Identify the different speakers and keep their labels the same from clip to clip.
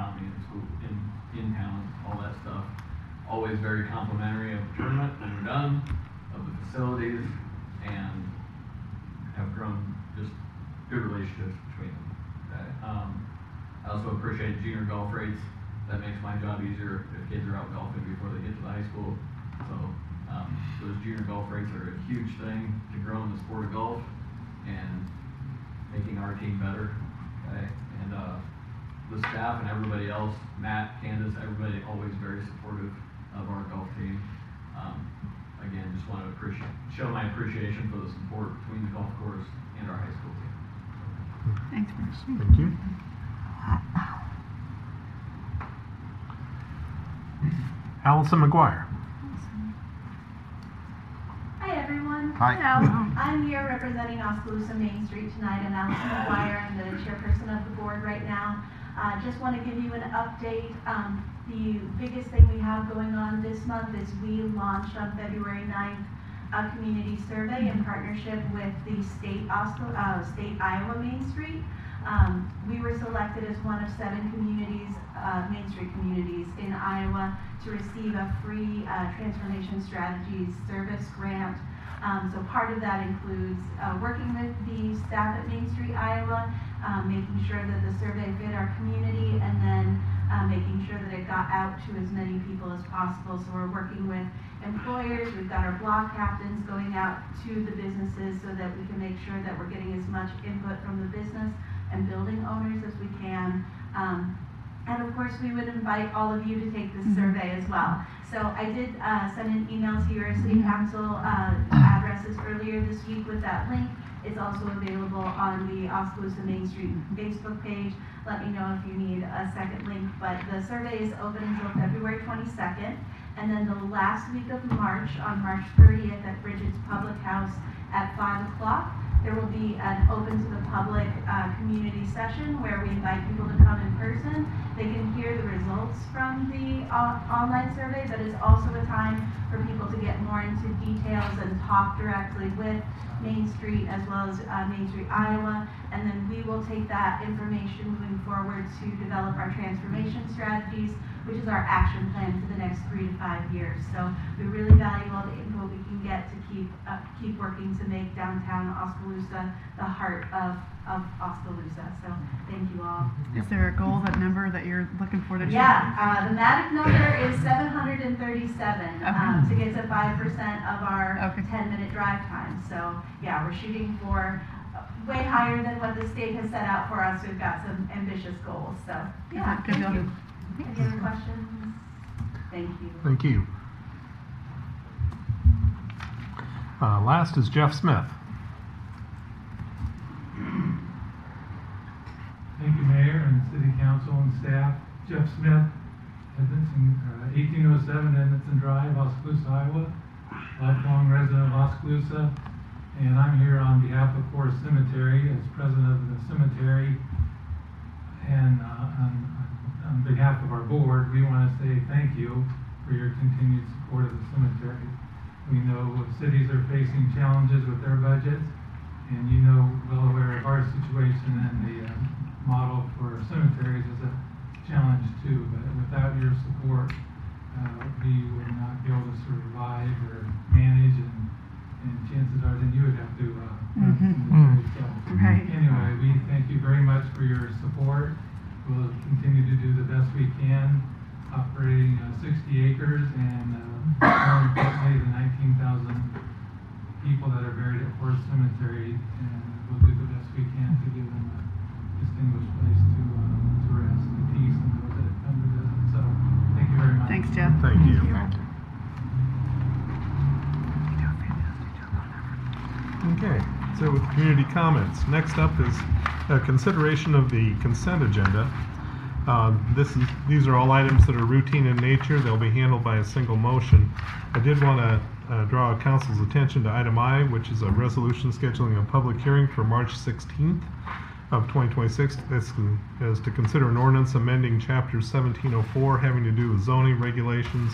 Speaker 1: economy in school, in town, all that stuff. Always very complimentary of the tournament when we're done, of the facilities, and have grown just good relationships between them. Okay? I also appreciate junior golf rates. That makes my job easier if kids are out golfing before they get to the high school. So those junior golf rates are a huge thing to growing the sport of golf and making our team better. Okay? And the staff and everybody else, Matt, Candace, everybody always very supportive of our golf team. Again, just want to show my appreciation for the support between the golf course and our high school team.
Speaker 2: Thanks, Bruce.
Speaker 3: Thank you. Allison McGuire.
Speaker 4: Hi everyone.
Speaker 3: Hi.
Speaker 4: I'm here representing Oskaloosa Main Street tonight, and Allison McGuire. I'm the chairperson of the board right now. Just want to give you an update. The biggest thing we have going on this month is we launched on February 9th a community survey in partnership with the state Iowa Main Street. We were selected as one of 7 communities, Main Street communities in Iowa, to receive a free transformation strategies service grant. So part of that includes working with the staff at Main Street, Iowa, making sure that the survey fit our community, and then making sure that it got out to as many people as possible. So we're working with employers, we've got our block captains going out to the businesses so that we can make sure that we're getting as much input from the business and building owners as we can. And of course, we would invite all of you to take this survey as well. So I did send an email to your city council addresses earlier this week with that link. It's also available on the Oskaloosa Main Street Facebook page. Let me know if you need a second link. But the survey is open until February 22nd. And then the last week of March, on March 30th at Bridget's Public House at 5 o'clock, there will be an open to the public community session where we invite people to come in person. They can hear the results from the online survey, but it's also a time for people to get more into details and talk directly with Main Street as well as Main Street, Iowa. And then we will take that information moving forward to develop our transformation strategies, which is our action plan for the next 3 to 5 years. So we really value all the input we can get to keep working to make downtown Oskaloosa the heart of Oskaloosa. So thank you all.
Speaker 2: Is there a goal, that number that you're looking for to achieve?
Speaker 4: Yeah, the magic number is 737 to get to 5% of our 10-minute drive time. So yeah, we're shooting for way higher than what the state has set out for us. We've got some ambitious goals. So yeah, thank you. Any other questions? Thank you.
Speaker 3: Thank you. Last is Jeff Smith.
Speaker 5: Thank you, Mayor and City Council and staff. Jeff Smith, Edmonton, 1807 Edmonton Drive, Oskaloosa, Iowa. Lifelong resident of Oskaloosa. And I'm here on behalf of Forest Cemetery as president of the cemetery. And on behalf of our board, we want to say thank you for your continued support of the cemetery. We know cities are facing challenges with their budgets, and you know well aware of our situation, and the model for cemeteries is a challenge too. But without your support, we would not be able to survive or manage, and chances are then you would have to run the cemetery. So anyway, we thank you very much for your support. We'll continue to do the best we can, operating 60 acres and more importantly the 19,000 people that are buried at Forest Cemetery, and we'll do the best we can to give them a distinguished place to rest in peace and those that have come to visit. So thank you very much.
Speaker 2: Thanks, Jeff.
Speaker 3: Thank you. Okay, so with community comments, next up is a consideration of the consent agenda. These are all items that are routine in nature. They'll be handled by a single motion. I did want to draw council's attention to item I, which is a resolution scheduling a public hearing for March 16th of 2026. This is to consider an ordinance amending chapter 1704 having to do with zoning regulations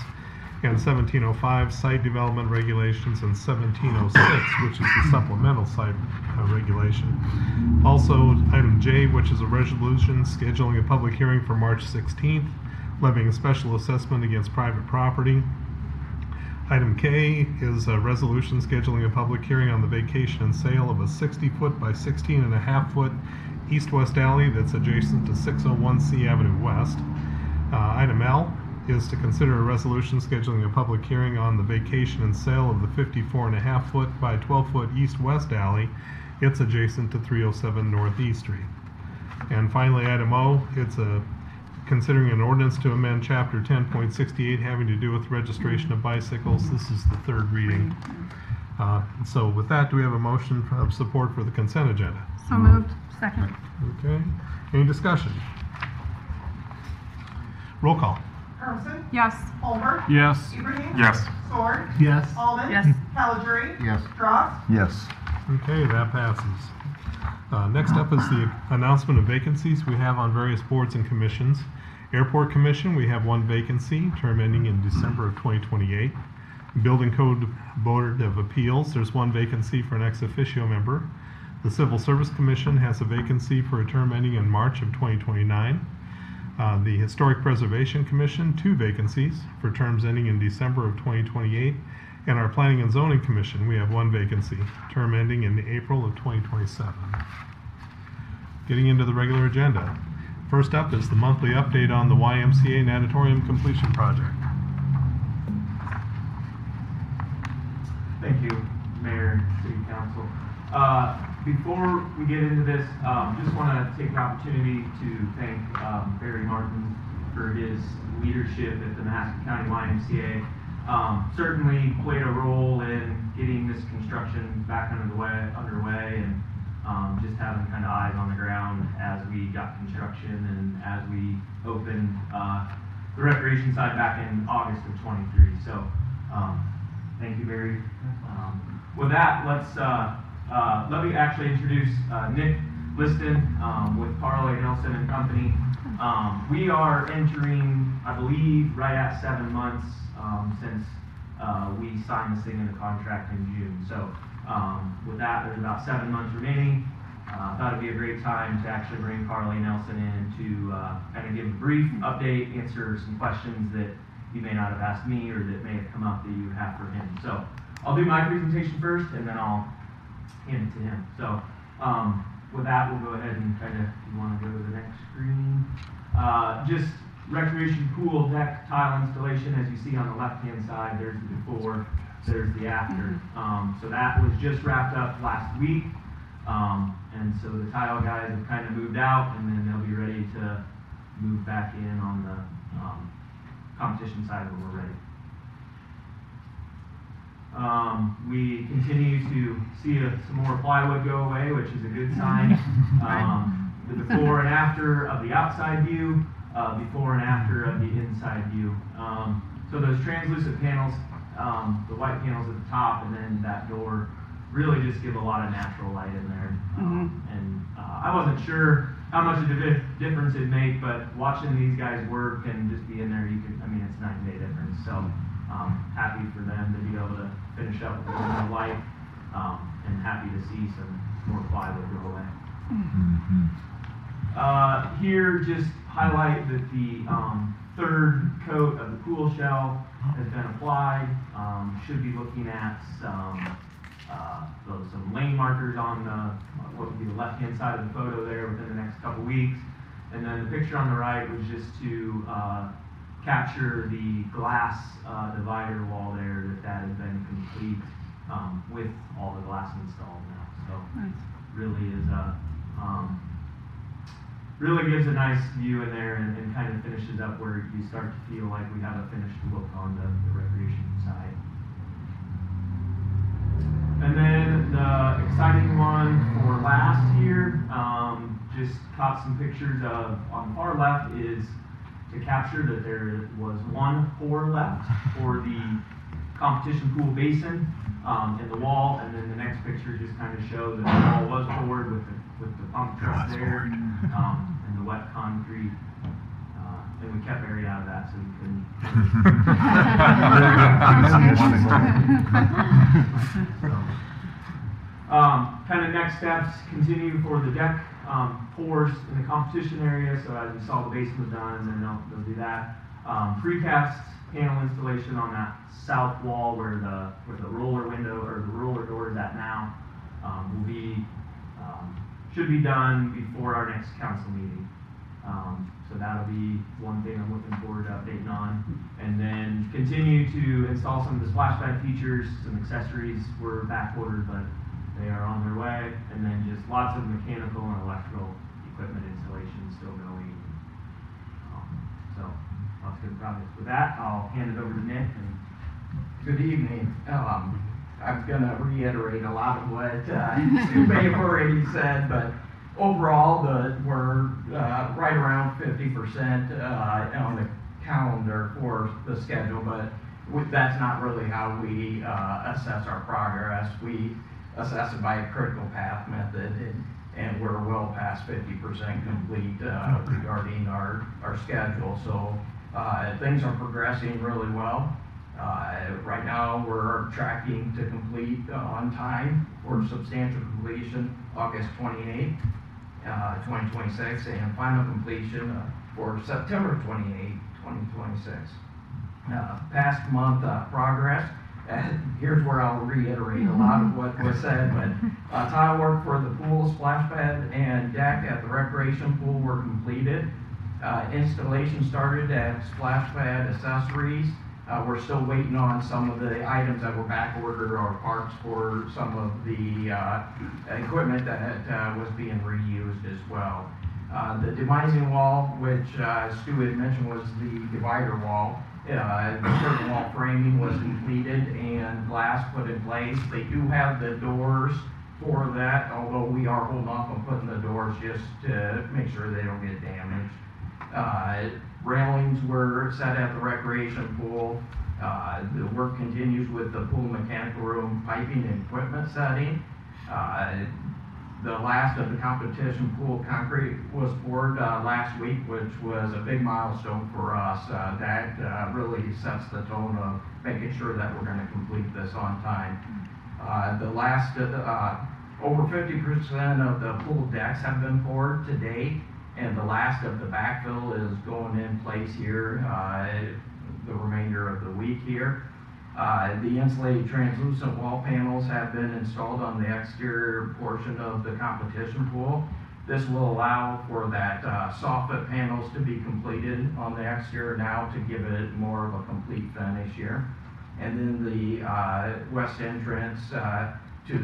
Speaker 3: and 1705 site development regulations, and 1706, which is the supplemental site regulation. Also, item J, which is a resolution scheduling a public hearing for March 16th, levying a special assessment against private property. Item K is a resolution scheduling a public hearing on the vacation and sale of a 60-foot by 16.5-foot east-west alley that's adjacent to 601 C Avenue West. Item L is to consider a resolution scheduling a public hearing on the vacation and sale of the 54.5-foot by 12-foot east-west alley. It's adjacent to 307 Northeast Street. And finally, item O, it's considering an ordinance to amend Chapter 10.68 having to do with registration of bicycles. This is the third reading. So with that, do we have a motion of support for the consent agenda?
Speaker 2: So moved. Second.
Speaker 3: Okay. Any discussion? Roll call.
Speaker 6: Hermsen?
Speaker 2: Yes.
Speaker 6: Holbert?
Speaker 7: Yes.
Speaker 6: Ibrahim?
Speaker 7: Yes.
Speaker 6: Sword?
Speaker 7: Yes.
Speaker 6: Alden?
Speaker 2: Yes.
Speaker 6: Calgery?
Speaker 7: Yes.
Speaker 6: Dross?
Speaker 7: Yes.
Speaker 3: Okay, that passes. Next up is the announcement of vacancies we have on various boards and commissions. Airport Commission, we have one vacancy, term ending in December of 2028. Building Code Board of Appeals, there's one vacancy for an ex officio member. The Civil Service Commission has a vacancy for a term ending in March of 2029. The Historic Preservation Commission, two vacancies for terms ending in December of 2028. And our Planning and Zoning Commission, we have one vacancy, term ending in April of 2027. Getting into the regular agenda. First up is the monthly update on the YMCA Natatorium completion project.
Speaker 8: Thank you, Mayor, City Council. Before we get into this, just want to take the opportunity to thank Barry Martin for his leadership at the Mahaska County YMCA. Certainly played a role in getting this construction back underway and just having kind of eyes on the ground as we got construction and as we opened the recreation side back in August of 23. So thank you, Barry. With that, let me actually introduce Nick Liston with Carl A. Nelson and Company. We are entering, I believe, right at 7 months since we signed this thing in the contract in June. So with that, there's about 7 months remaining. Thought it'd be a great time to actually bring Carl A. Nelson in to kind of give a brief update, answer some questions that you may not have asked me or that may have come up that you have for him. So I'll do my presentation first and then I'll hand it to him. So with that, we'll go ahead and kind of, if you want to go to the next screen. Just recreation pool deck tile installation, as you see on the left-hand side, there's the before, there's the after. So that was just wrapped up last week. And so the tile guys have kind of moved out and then they'll be ready to move back in on the competition side when we're ready. We continue to see some more plywood go away, which is a good sign. The before and after of the outside view, before and after of the inside view. So those translucent panels, the white panels at the top and then that door really just give a lot of natural light in there. And I wasn't sure how much of a difference it'd make, but watching these guys work and just be in there, you can, I mean, it's night and day difference. So happy for them to be able to finish up with a little more light, and happy to see some more plywood go away. Here, just highlight that the third coat of the pool shell has been applied. Should be looking at some lane markers on what would be the left-hand side of the photo there within the next couple weeks. And then the picture on the right was just to capture the glass divider wall there, that has been complete with all the glass installed now. So really is really gives a nice view in there and kind of finishes up where you start to feel like we have a finished look on the recreation side. And then the exciting one for last year, just caught some pictures of, on the far left is to capture that there was one pour left for the competition pool basin in the wall, and then the next picture just kind of shows that the wall was poured with the pump truck there, and the wet concrete and we kept Mary out of that, so we couldn't. Kind of next steps, continue for the deck pours in the competition area. So as you saw, the basement done, and then they'll do that. Precast panel installation on that south wall where the roller window or the roller door is at now will be should be done before our next council meeting. So that'll be one thing I'm looking forward to updating on. And then continue to install some of the splash pad features, some accessories were back ordered, but they are on their way. And then just lots of mechanical and electrical equipment installation still going. So lots of good progress. With that, I'll hand it over to Nick.
Speaker 6: Good evening. I'm going to reiterate a lot of what Stu may have already said, but overall, we're right around 50% on the calendar for the schedule, but that's not really how we assess our progress. We assess it by a critical path method, and we're well past 50% complete regarding our schedule. So things are progressing really well. Right now, we're tracking to complete on time for substantial completion August 28th, 2026, and final completion for September 28th, 2026. Past month progress, here's where I'll reiterate a lot of what was said, but tile work for the pool, splash pad, and deck at the recreation pool were completed. Installation started at splash pad accessories. We're still waiting on some of the items that were back ordered or parts for some of the equipment that was being reused as well. The demising wall, which Stu had mentioned was the divider wall, certain wall framing was completed and glass put in place. They do have the doors for that, although we are holding off on putting the doors just to make sure they don't get damaged. Railings were set at the recreation pool. The work continues with the pool mechanical room piping and equipment setting. The last of the competition pool concrete was poured last week, which was a big milestone for us. That really sets the tone of making sure that we're going to complete this on time. The last, over 50% of the pool decks have been poured to date, and the last of the backfill is going in place here the remainder of the week here. The insulated translucent wall panels have been installed on the exterior portion of the competition pool. This will allow for that soffit panels to be completed on the exterior now to give it more of a complete finish here. And then the west entrance to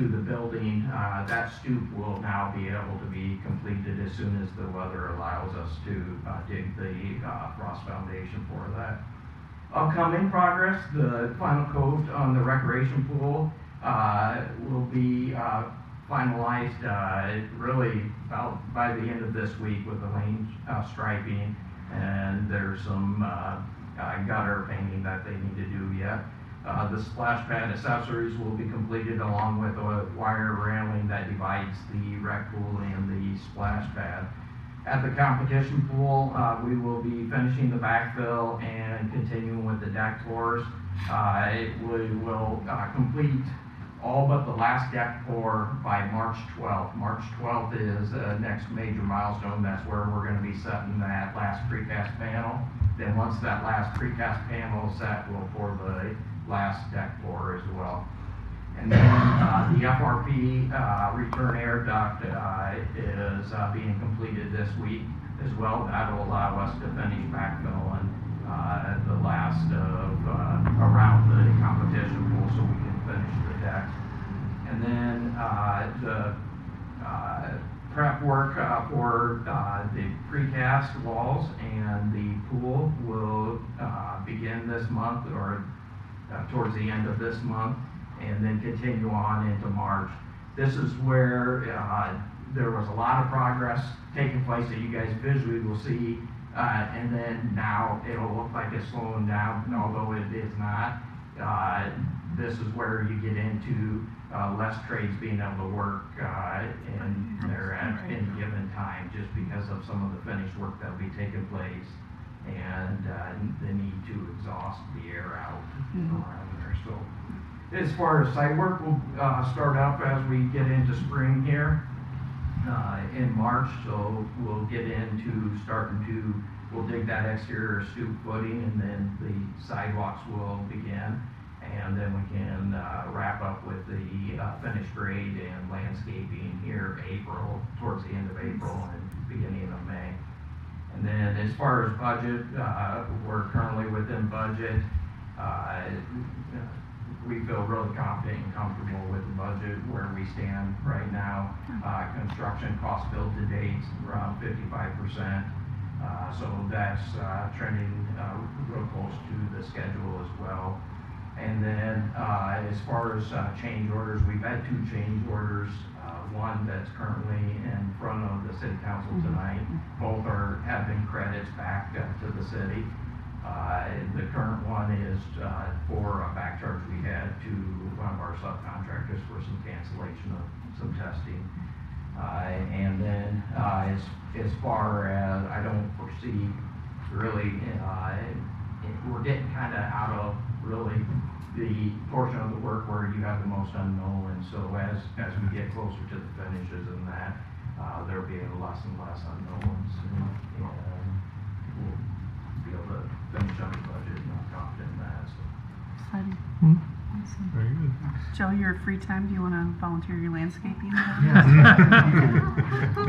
Speaker 6: the building, that stoop will now be able to be completed as soon as the weather allows us to dig the frost foundation for that. Upcoming progress, the final coat on the recreation pool will be finalized really about by the end of this week with the lane striping, and there's some gutter painting that they need to do yet. The splash pad accessories will be completed along with a wire railing that divides the rec pool and the splash pad. At the competition pool, we will be finishing the backfill and continuing with the deck floors. We will complete all but the last deck pour by March 12th. March 12th is the next major milestone. That's where we're going to be setting that last precast panel. Then once that last precast panel is set, we'll pour the last deck pour as well. And then the FRP return air duct is being completed this week as well. That'll allow us to finish backfilling the last of around the competition pool so we can finish the deck. And then the prep work for the precast walls and the pool will begin this month or towards the end of this month, and then continue on into March. This is where there was a lot of progress taking place that you guys visually will see, and then now it'll look like it's slowing down, although it is not. This is where you get into less trades being able to work in there at any given time. time just because of some of the finished work that'll be taking place and the need to exhaust the air out around there. So as far as site work, we'll start up as we get into spring here in March. So we'll get into we'll dig that exterior stoop footing, and then the sidewalks will begin. And then we can wrap up with the finished grade and landscaping here towards the end of April and beginning of May. And then as far as budget, we're currently within budget. We feel really confident and comfortable with the budget where we stand right now. Construction cost build to date around 55%. So that's trending real close to the schedule as well. And then as far as change orders, we've had 2 change orders. One that's currently in front of the city council tonight. Both have been credits back to the city. The current one is for a back charge we had to one of our subcontractors for some cancellation of some testing. And then as far as I don't foresee really, we're getting kind of out of really the portion of the work where you have the most unknown, and so as we get closer to the finishes and that, there'll be less and less unknowns, and we'll be able to finish up the budget, and I'm confident in that. So.
Speaker 2: Exciting. Awesome.
Speaker 3: Very good.
Speaker 2: Joe, your free time, do you want to volunteer your landscaping?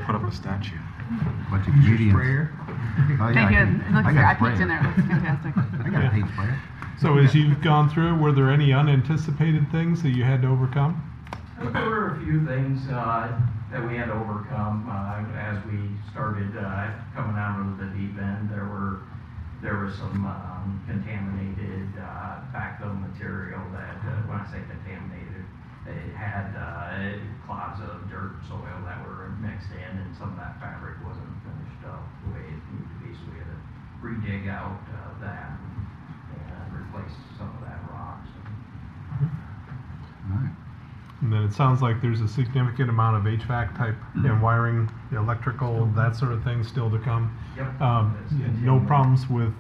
Speaker 7: Put up a statue.
Speaker 9: Bunch of comedians. Oh, yeah,
Speaker 2: Thank you. It looks great. I
Speaker 9: sprayer.
Speaker 2: peeked in there. It looks fantastic.
Speaker 9: I got a paint sprayer.
Speaker 3: So as you've gone through, were there any unanticipated things that you had to overcome?
Speaker 6: There were a few things that we had to overcome as we started coming out of the deep end. There was some contaminated backfill material that, when I say contaminated, it had clods of dirt and soil that were mixed in, and some of that fabric wasn't finished up the way it needed to be, so we had to re-dig out that and replace some of that rock. So.
Speaker 9: All right.
Speaker 3: And then it sounds like there's a significant amount of HVAC type and wiring, electrical, that sort of thing still to come.
Speaker 6: Yep. It's
Speaker 3: No
Speaker 6: continuing.
Speaker 3: problems with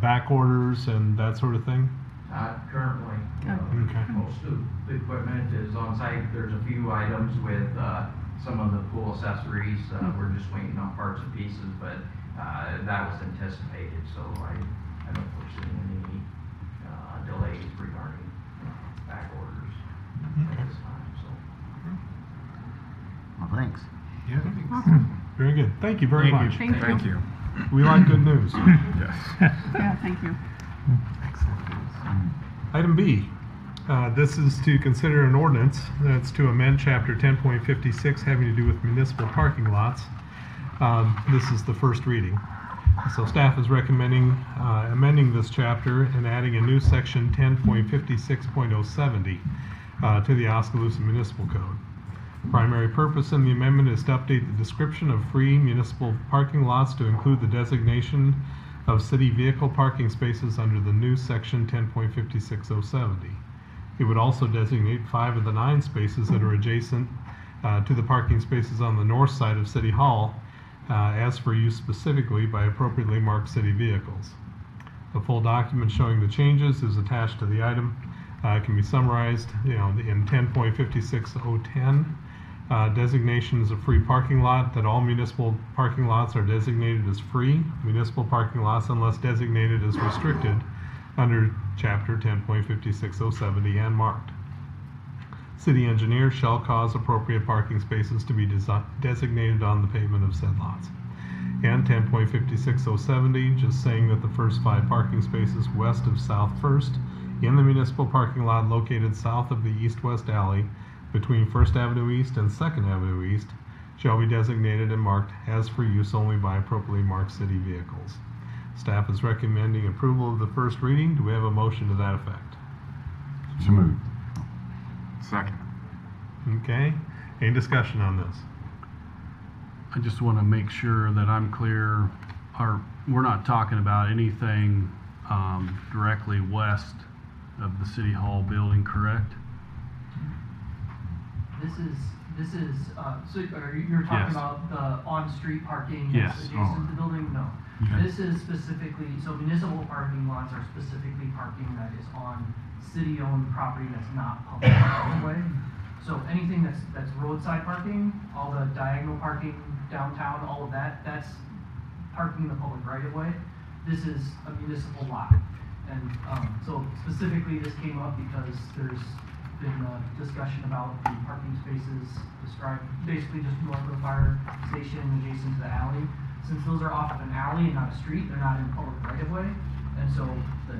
Speaker 3: back orders and that sort of thing?
Speaker 6: Not currently.
Speaker 3: Okay.
Speaker 6: Most of the equipment is on site. There's a few items with some of the pool accessories. We're just waiting on parts and pieces, but that was anticipated, so I don't foresee any delays regarding back orders at this time. So.
Speaker 9: Well, thanks.
Speaker 3: Yeah.
Speaker 2: Awesome.
Speaker 3: Very good. Thank you very much.
Speaker 2: Thank you.
Speaker 3: We like good news.
Speaker 7: Yes.
Speaker 2: Yeah, thank you.
Speaker 3: Item B, this is to consider an ordinance that's to amend chapter 10.56 having to do with municipal parking lots. This is the first reading. So staff is recommending amending this chapter and adding a new section 10.56.070 to the Oskaloosa Municipal Code. Primary purpose in the amendment is to update the description of free municipal parking lots to include the designation of city vehicle parking spaces under the new section 10.56.070. It would also designate 5 of the 9 spaces that are adjacent to the parking spaces on the north side of City Hall as for use specifically by appropriately marked city vehicles. The full document showing the changes is attached to the item. It can be summarized in 10.56.010. Designations of free parking lot, that all municipal parking lots are designated as free municipal parking lots unless designated as restricted under chapter 10.56.070 and marked. City engineer shall cause appropriate parking spaces to be designated on the pavement of said lots. And 10.56.070, just saying that the first 5 parking spaces west of South First in the municipal parking lot located south of the east-west alley between First Avenue East and Second Avenue East shall be designated and marked as for use only by appropriately marked city vehicles. Staff is recommending approval of the first reading. Do we have a motion to that effect?
Speaker 9: So moved.
Speaker 7: Second.
Speaker 3: Okay. Any discussion on this?
Speaker 10: I just want to make sure that I'm clear. We're not talking about anything directly west of the City Hall building, correct?
Speaker 11: This is, so you're talking
Speaker 10: Yes.
Speaker 11: about the on-street parking
Speaker 10: Yes.
Speaker 11: that's adjacent to the building? No.
Speaker 10: Okay.
Speaker 11: This is specifically, so municipal parking lots are specifically parking that is on city-owned property that's not public right of way. So anything that's roadside parking, all the diagonal parking downtown, all of that, that's parking in the public right of way. This is a municipal lot. And, so specifically this came up because there's been a discussion about the parking spaces described basically just north of the fire station adjacent to the alley. Since those are off of an alley and not a street, they're not in public right of way. And so the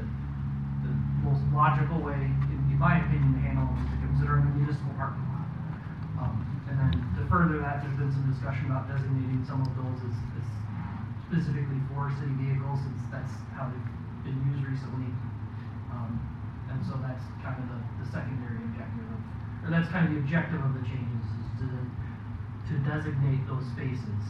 Speaker 11: most logical way, in my opinion, to handle them is to consider them a municipal parking lot. And then to further that, there's been some discussion about designating some of those as specifically for city vehicles, since that's how they've been used recently. And so that's kind of the secondary objective of, or that's kind of the objective of the changes, is to designate those spaces.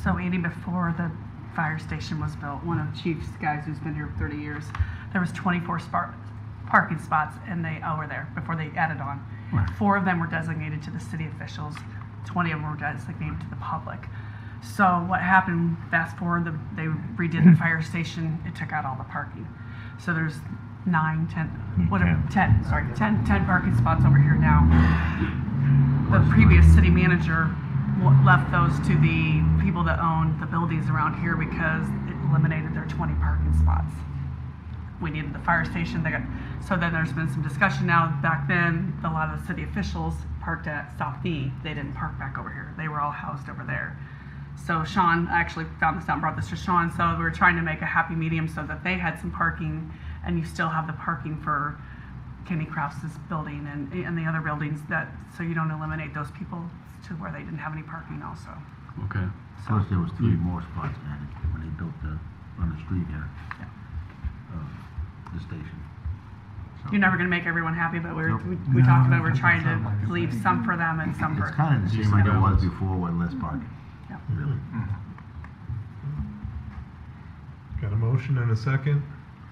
Speaker 2: So Andy, before the fire station was built, one of the chief's guys who's been here 30 years, there was 24 parking spots, and they over there before they added on. 4 of them were designated to the city officials, 20 of them were designated to the public. So what happened, fast forward, they redid the fire station, it took out all the parking. So there's 10 parking spots over here now. The previous city manager left those to the people that owned the buildings around here because it eliminated their 20 parking spots. We needed the fire station. So then there's been some discussion now. Back then, a lot of the city officials parked at South B. They didn't park back over here. They were all housed over there. So Sean, I actually found this out and brought this to Sean. So we were trying to make a happy medium so that they had some parking, and you still have the parking for Kenny Krause's building and the other buildings, so you don't eliminate those people to where they didn't have any parking also.
Speaker 10: Okay.
Speaker 9: Plus, there was 3 more spots added when they built on the street here, the station. So
Speaker 2: You're never going to make everyone happy, but we
Speaker 9: Nope.
Speaker 2: talked about we're trying to leave some for them and some for.
Speaker 9: It's kind of the same like it was before with less parking.
Speaker 2: Yeah.
Speaker 9: Really.
Speaker 3: Got a motion and a second.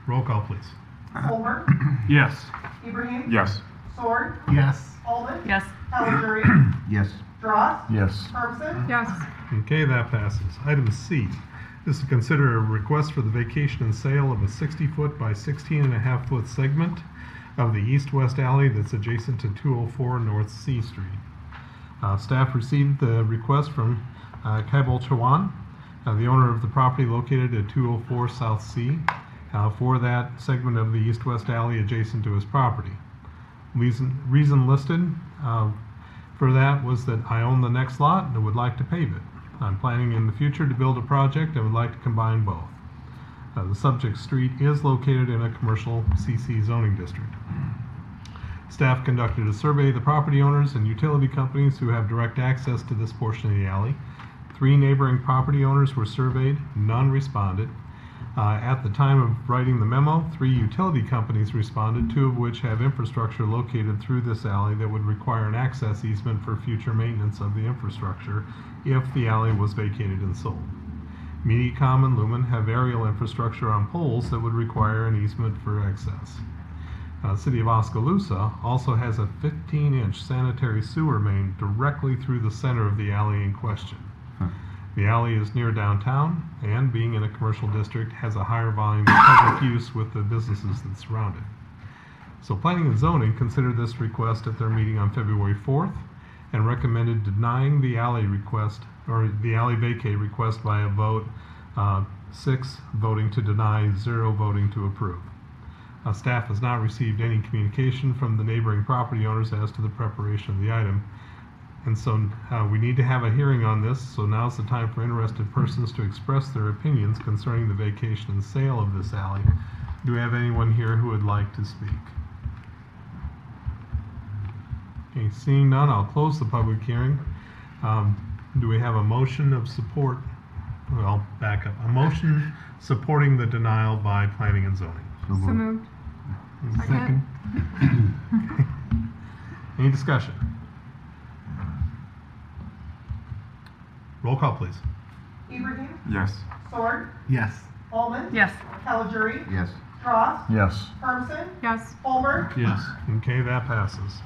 Speaker 3: Roll call, please.
Speaker 12: Holbert,
Speaker 10: Yes.
Speaker 12: Ibrahim,
Speaker 7: Yes.
Speaker 12: Sword,
Speaker 9: Yes.
Speaker 12: Alden,
Speaker 2: Yes.
Speaker 12: Caligiuri,
Speaker 9: Yes.
Speaker 12: Dross,
Speaker 7: Yes.
Speaker 12: Hermsen,
Speaker 2: Yes.
Speaker 3: Okay, that passes. Item C. This is to consider a request for the vacation and sale of a 60-foot by 16.5-foot segment of the east-west alley that's adjacent to 204 North C Street. Staff received the request from Kaibol Chawan, the owner of the property located at 204 South C, for that segment of the east-west alley adjacent to his property. Reason listed for that was that I own the next lot and would like to pave it. I'm planning in the future to build a project and would like to combine both. The subject street is located in a commercial CC zoning district. Staff conducted a survey of the property owners and utility companies who have direct access to this portion of the alley. 3 neighboring property owners were surveyed, none responded. At the time of writing the memo, 3 utility companies responded, 2 of which have infrastructure located through this alley that would require an access easement for future maintenance of the infrastructure if the alley was vacated and sold. Mediacom and Lumen have aerial infrastructure on poles that would require an easement for access. City of Oskaloosa also has a 15-inch sanitary sewer main directly through the center of the alley in question. The alley is near downtown and, being in a commercial district, has a higher volume of public use with the businesses that surround it. So Planning and Zoning considered this request at their meeting on February 4th and recommended denying the alley request, or the alley vacate request, by a vote, 6 voting to deny, 0 voting to approve. Staff has not received any communication from the neighboring property owners as to the preparation of the item. And so we need to have a hearing on this, so now's the time for interested persons to express their opinions concerning the vacation and sale of this alley. Do we have anyone here who would like to speak? Okay, seeing none, I'll close the public hearing. Do we have a motion of support? Well, back up. A motion supporting the denial by Planning and Zoning.
Speaker 9: So moved. Second.
Speaker 3: Any discussion? Roll call, please.
Speaker 12: Ibrahim,
Speaker 7: Yes.
Speaker 12: Sword,
Speaker 9: Yes.
Speaker 12: Alden,
Speaker 2: Yes.
Speaker 12: Caligiuri,
Speaker 9: Yes.
Speaker 12: Dross,
Speaker 7: Yes.
Speaker 12: Hermsen,
Speaker 2: Yes.
Speaker 12: Holbert,
Speaker 10: Yes.
Speaker 3: Okay, that passes.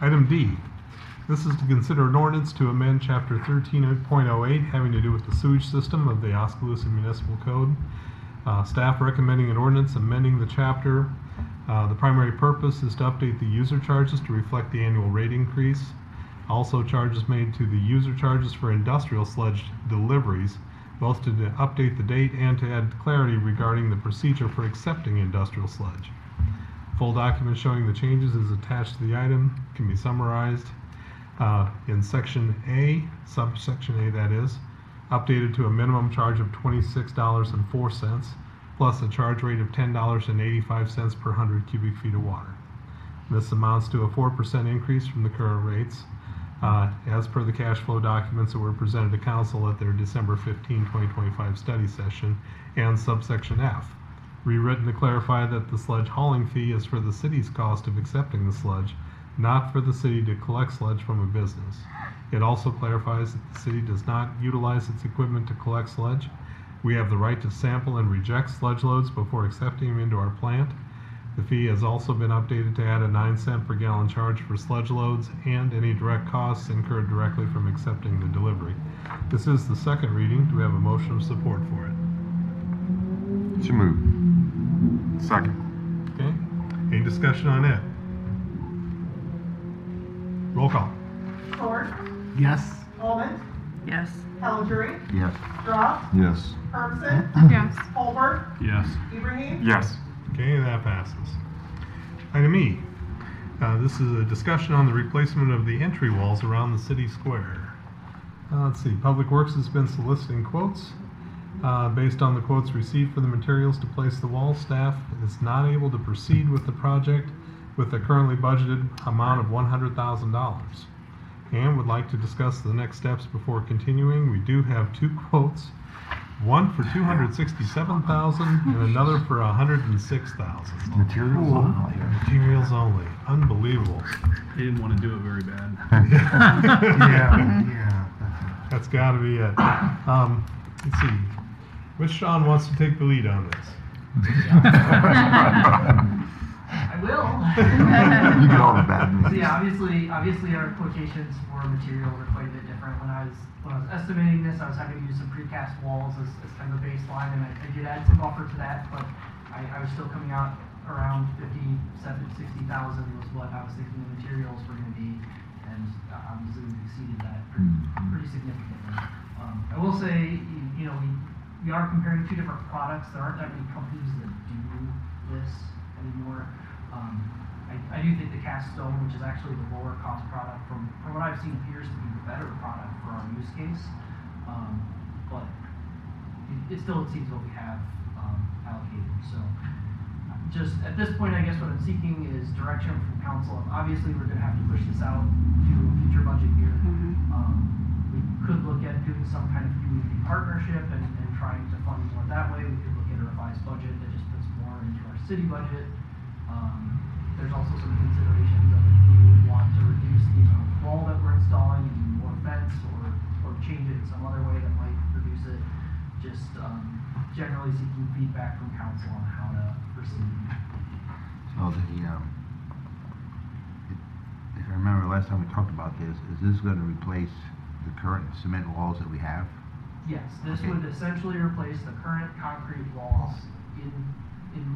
Speaker 3: Item D. This is to consider an ordinance to amend Chapter 13.08 having to do with the sewage system of the Oskaloosa Municipal Code. Staff recommending an ordinance amending the chapter. The primary purpose is to update the user charges to reflect the annual rate increase. Also, charges made to the user charges for industrial sludge deliveries, both to update the date and to add clarity regarding the procedure for accepting industrial sludge. Full document showing the changes is attached to the item, can be summarized in Section A, subsection A that is, updated to a minimum charge of $26.04, plus a charge rate of $10.85 per 100 cubic feet of water. This amounts to a 4% increase from the current rates, as per the cash flow documents that were presented to council at their December 15, 2025 study session, and subsection F, rewritten to clarify that the sludge hauling fee is for the city's cost of accepting the sludge, not for the city to collect sludge from a business. It also clarifies that the city does not utilize its equipment to collect sludge. We have the right to sample and reject sludge loads before accepting them into our plant. The fee has also been updated to add a 9-cent per gallon charge for sludge loads and any direct costs incurred directly from accepting the delivery. This is the second reading. Do we have a motion of support for it?
Speaker 7: So moved. Second.
Speaker 3: Okay. Any discussion on it? Roll call.
Speaker 12: Ford,
Speaker 9: Yes.
Speaker 12: Moment,
Speaker 2: Yes.
Speaker 12: Caledory,
Speaker 9: Yes.
Speaker 12: Strauss,
Speaker 7: Yes.
Speaker 12: Hermsen,
Speaker 2: Yes.
Speaker 12: Holbert,
Speaker 10: Yes.
Speaker 12: Ibrahim.
Speaker 7: Yes.
Speaker 3: Okay, that passes. Item E. This is a discussion on the replacement of the entry walls around the city square. Let's see, Public Works has been soliciting quotes. Based on the quotes received for the materials to place the wall, staff is not able to proceed with the project with the currently budgeted amount of $100,000. And would like to discuss the next steps before continuing. We do have two quotes, one for $267,000 and another for $106,000.
Speaker 9: Materials only.
Speaker 3: Materials only. Unbelievable.
Speaker 10: They didn't want to do it very bad.
Speaker 9: Yeah.
Speaker 3: That's got to be it. Let's see. Which Sean wants to take the lead on this?
Speaker 11: I will.
Speaker 9: You get all the bad
Speaker 11: So
Speaker 9: news.
Speaker 11: yeah, obviously our quotations for materials are quite a bit different. When I was estimating this, I was having to use some precast walls as kind of a baseline, and I did add some buffer to that, but I was still coming out around 60,000 was what I was thinking the materials were going to be, and obviously we exceeded that pretty significantly. I will say, you know, we are comparing two different products. There aren't that many companies that do this anymore. I do think the cast stone, which is actually the lower cost product from what I've seen, appears to be the better product for our use case. But it still exceeds what we have allocated. So just at this point, I guess what I'm seeking is direction from council. Obviously, we're going to have to push this out to a future budget year. We could look at doing some kind of community partnership and trying to fund more that way. We could look at a revised budget that just puts more into our city budget. There's also some considerations of if we would want to reduce the amount of wall that we're installing and do more fence or change it in some other way that might reduce it. Just generally seeking feedback from council on how to proceed.
Speaker 9: So if I remember last time we talked about this, is this going to replace the current cement walls that we have?
Speaker 11: Yes, this
Speaker 9: Okay.
Speaker 11: would essentially replace the current concrete walls in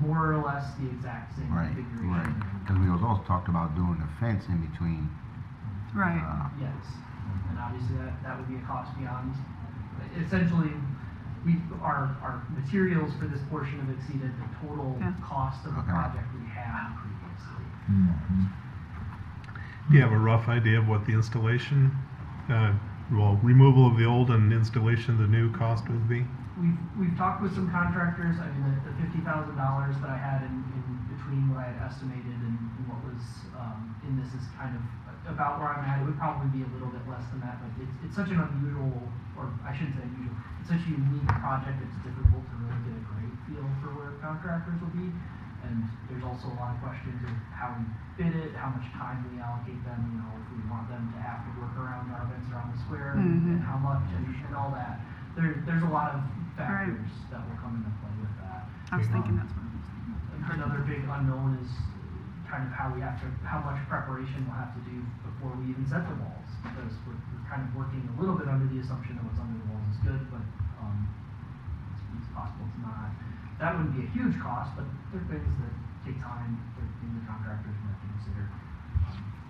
Speaker 11: more or less the exact same
Speaker 9: Right.
Speaker 11: configuration.
Speaker 9: Because we was also talked about doing a fence in between.
Speaker 2: Right.
Speaker 11: Yes, and obviously that would be a cost beyond. Essentially, our materials for this portion have exceeded the total
Speaker 2: Yeah.
Speaker 11: cost of the
Speaker 9: Okay.
Speaker 11: project we had previously.
Speaker 3: Do you have a rough idea of what the installation, removal of the old and installation of the new cost would be?
Speaker 11: We've talked with some contractors. I mean, the $50,000 that I had in between what I had estimated and what was in this is kind of about where I'm at. It would probably be a little bit less than that, but it's such an unusual, or I shouldn't say unusual, it's such a unique project, it's difficult to really get a great feel for where contractors will be. And there's also a lot of questions of how we bid it, how much time we allocate them, you know, if we want them to have to work around our events around the square and how much and all that. There's a lot of factors that will come into play with that.
Speaker 2: I was thinking that's what it was.
Speaker 11: Another big unknown is kind of how much preparation we'll have to do before we even set the walls, because we're kind of working a little bit under the assumption that what's under the walls is good, but, it's possible it's not. That wouldn't be a huge cost, but they're things that take time, they're things the contractors might have to consider.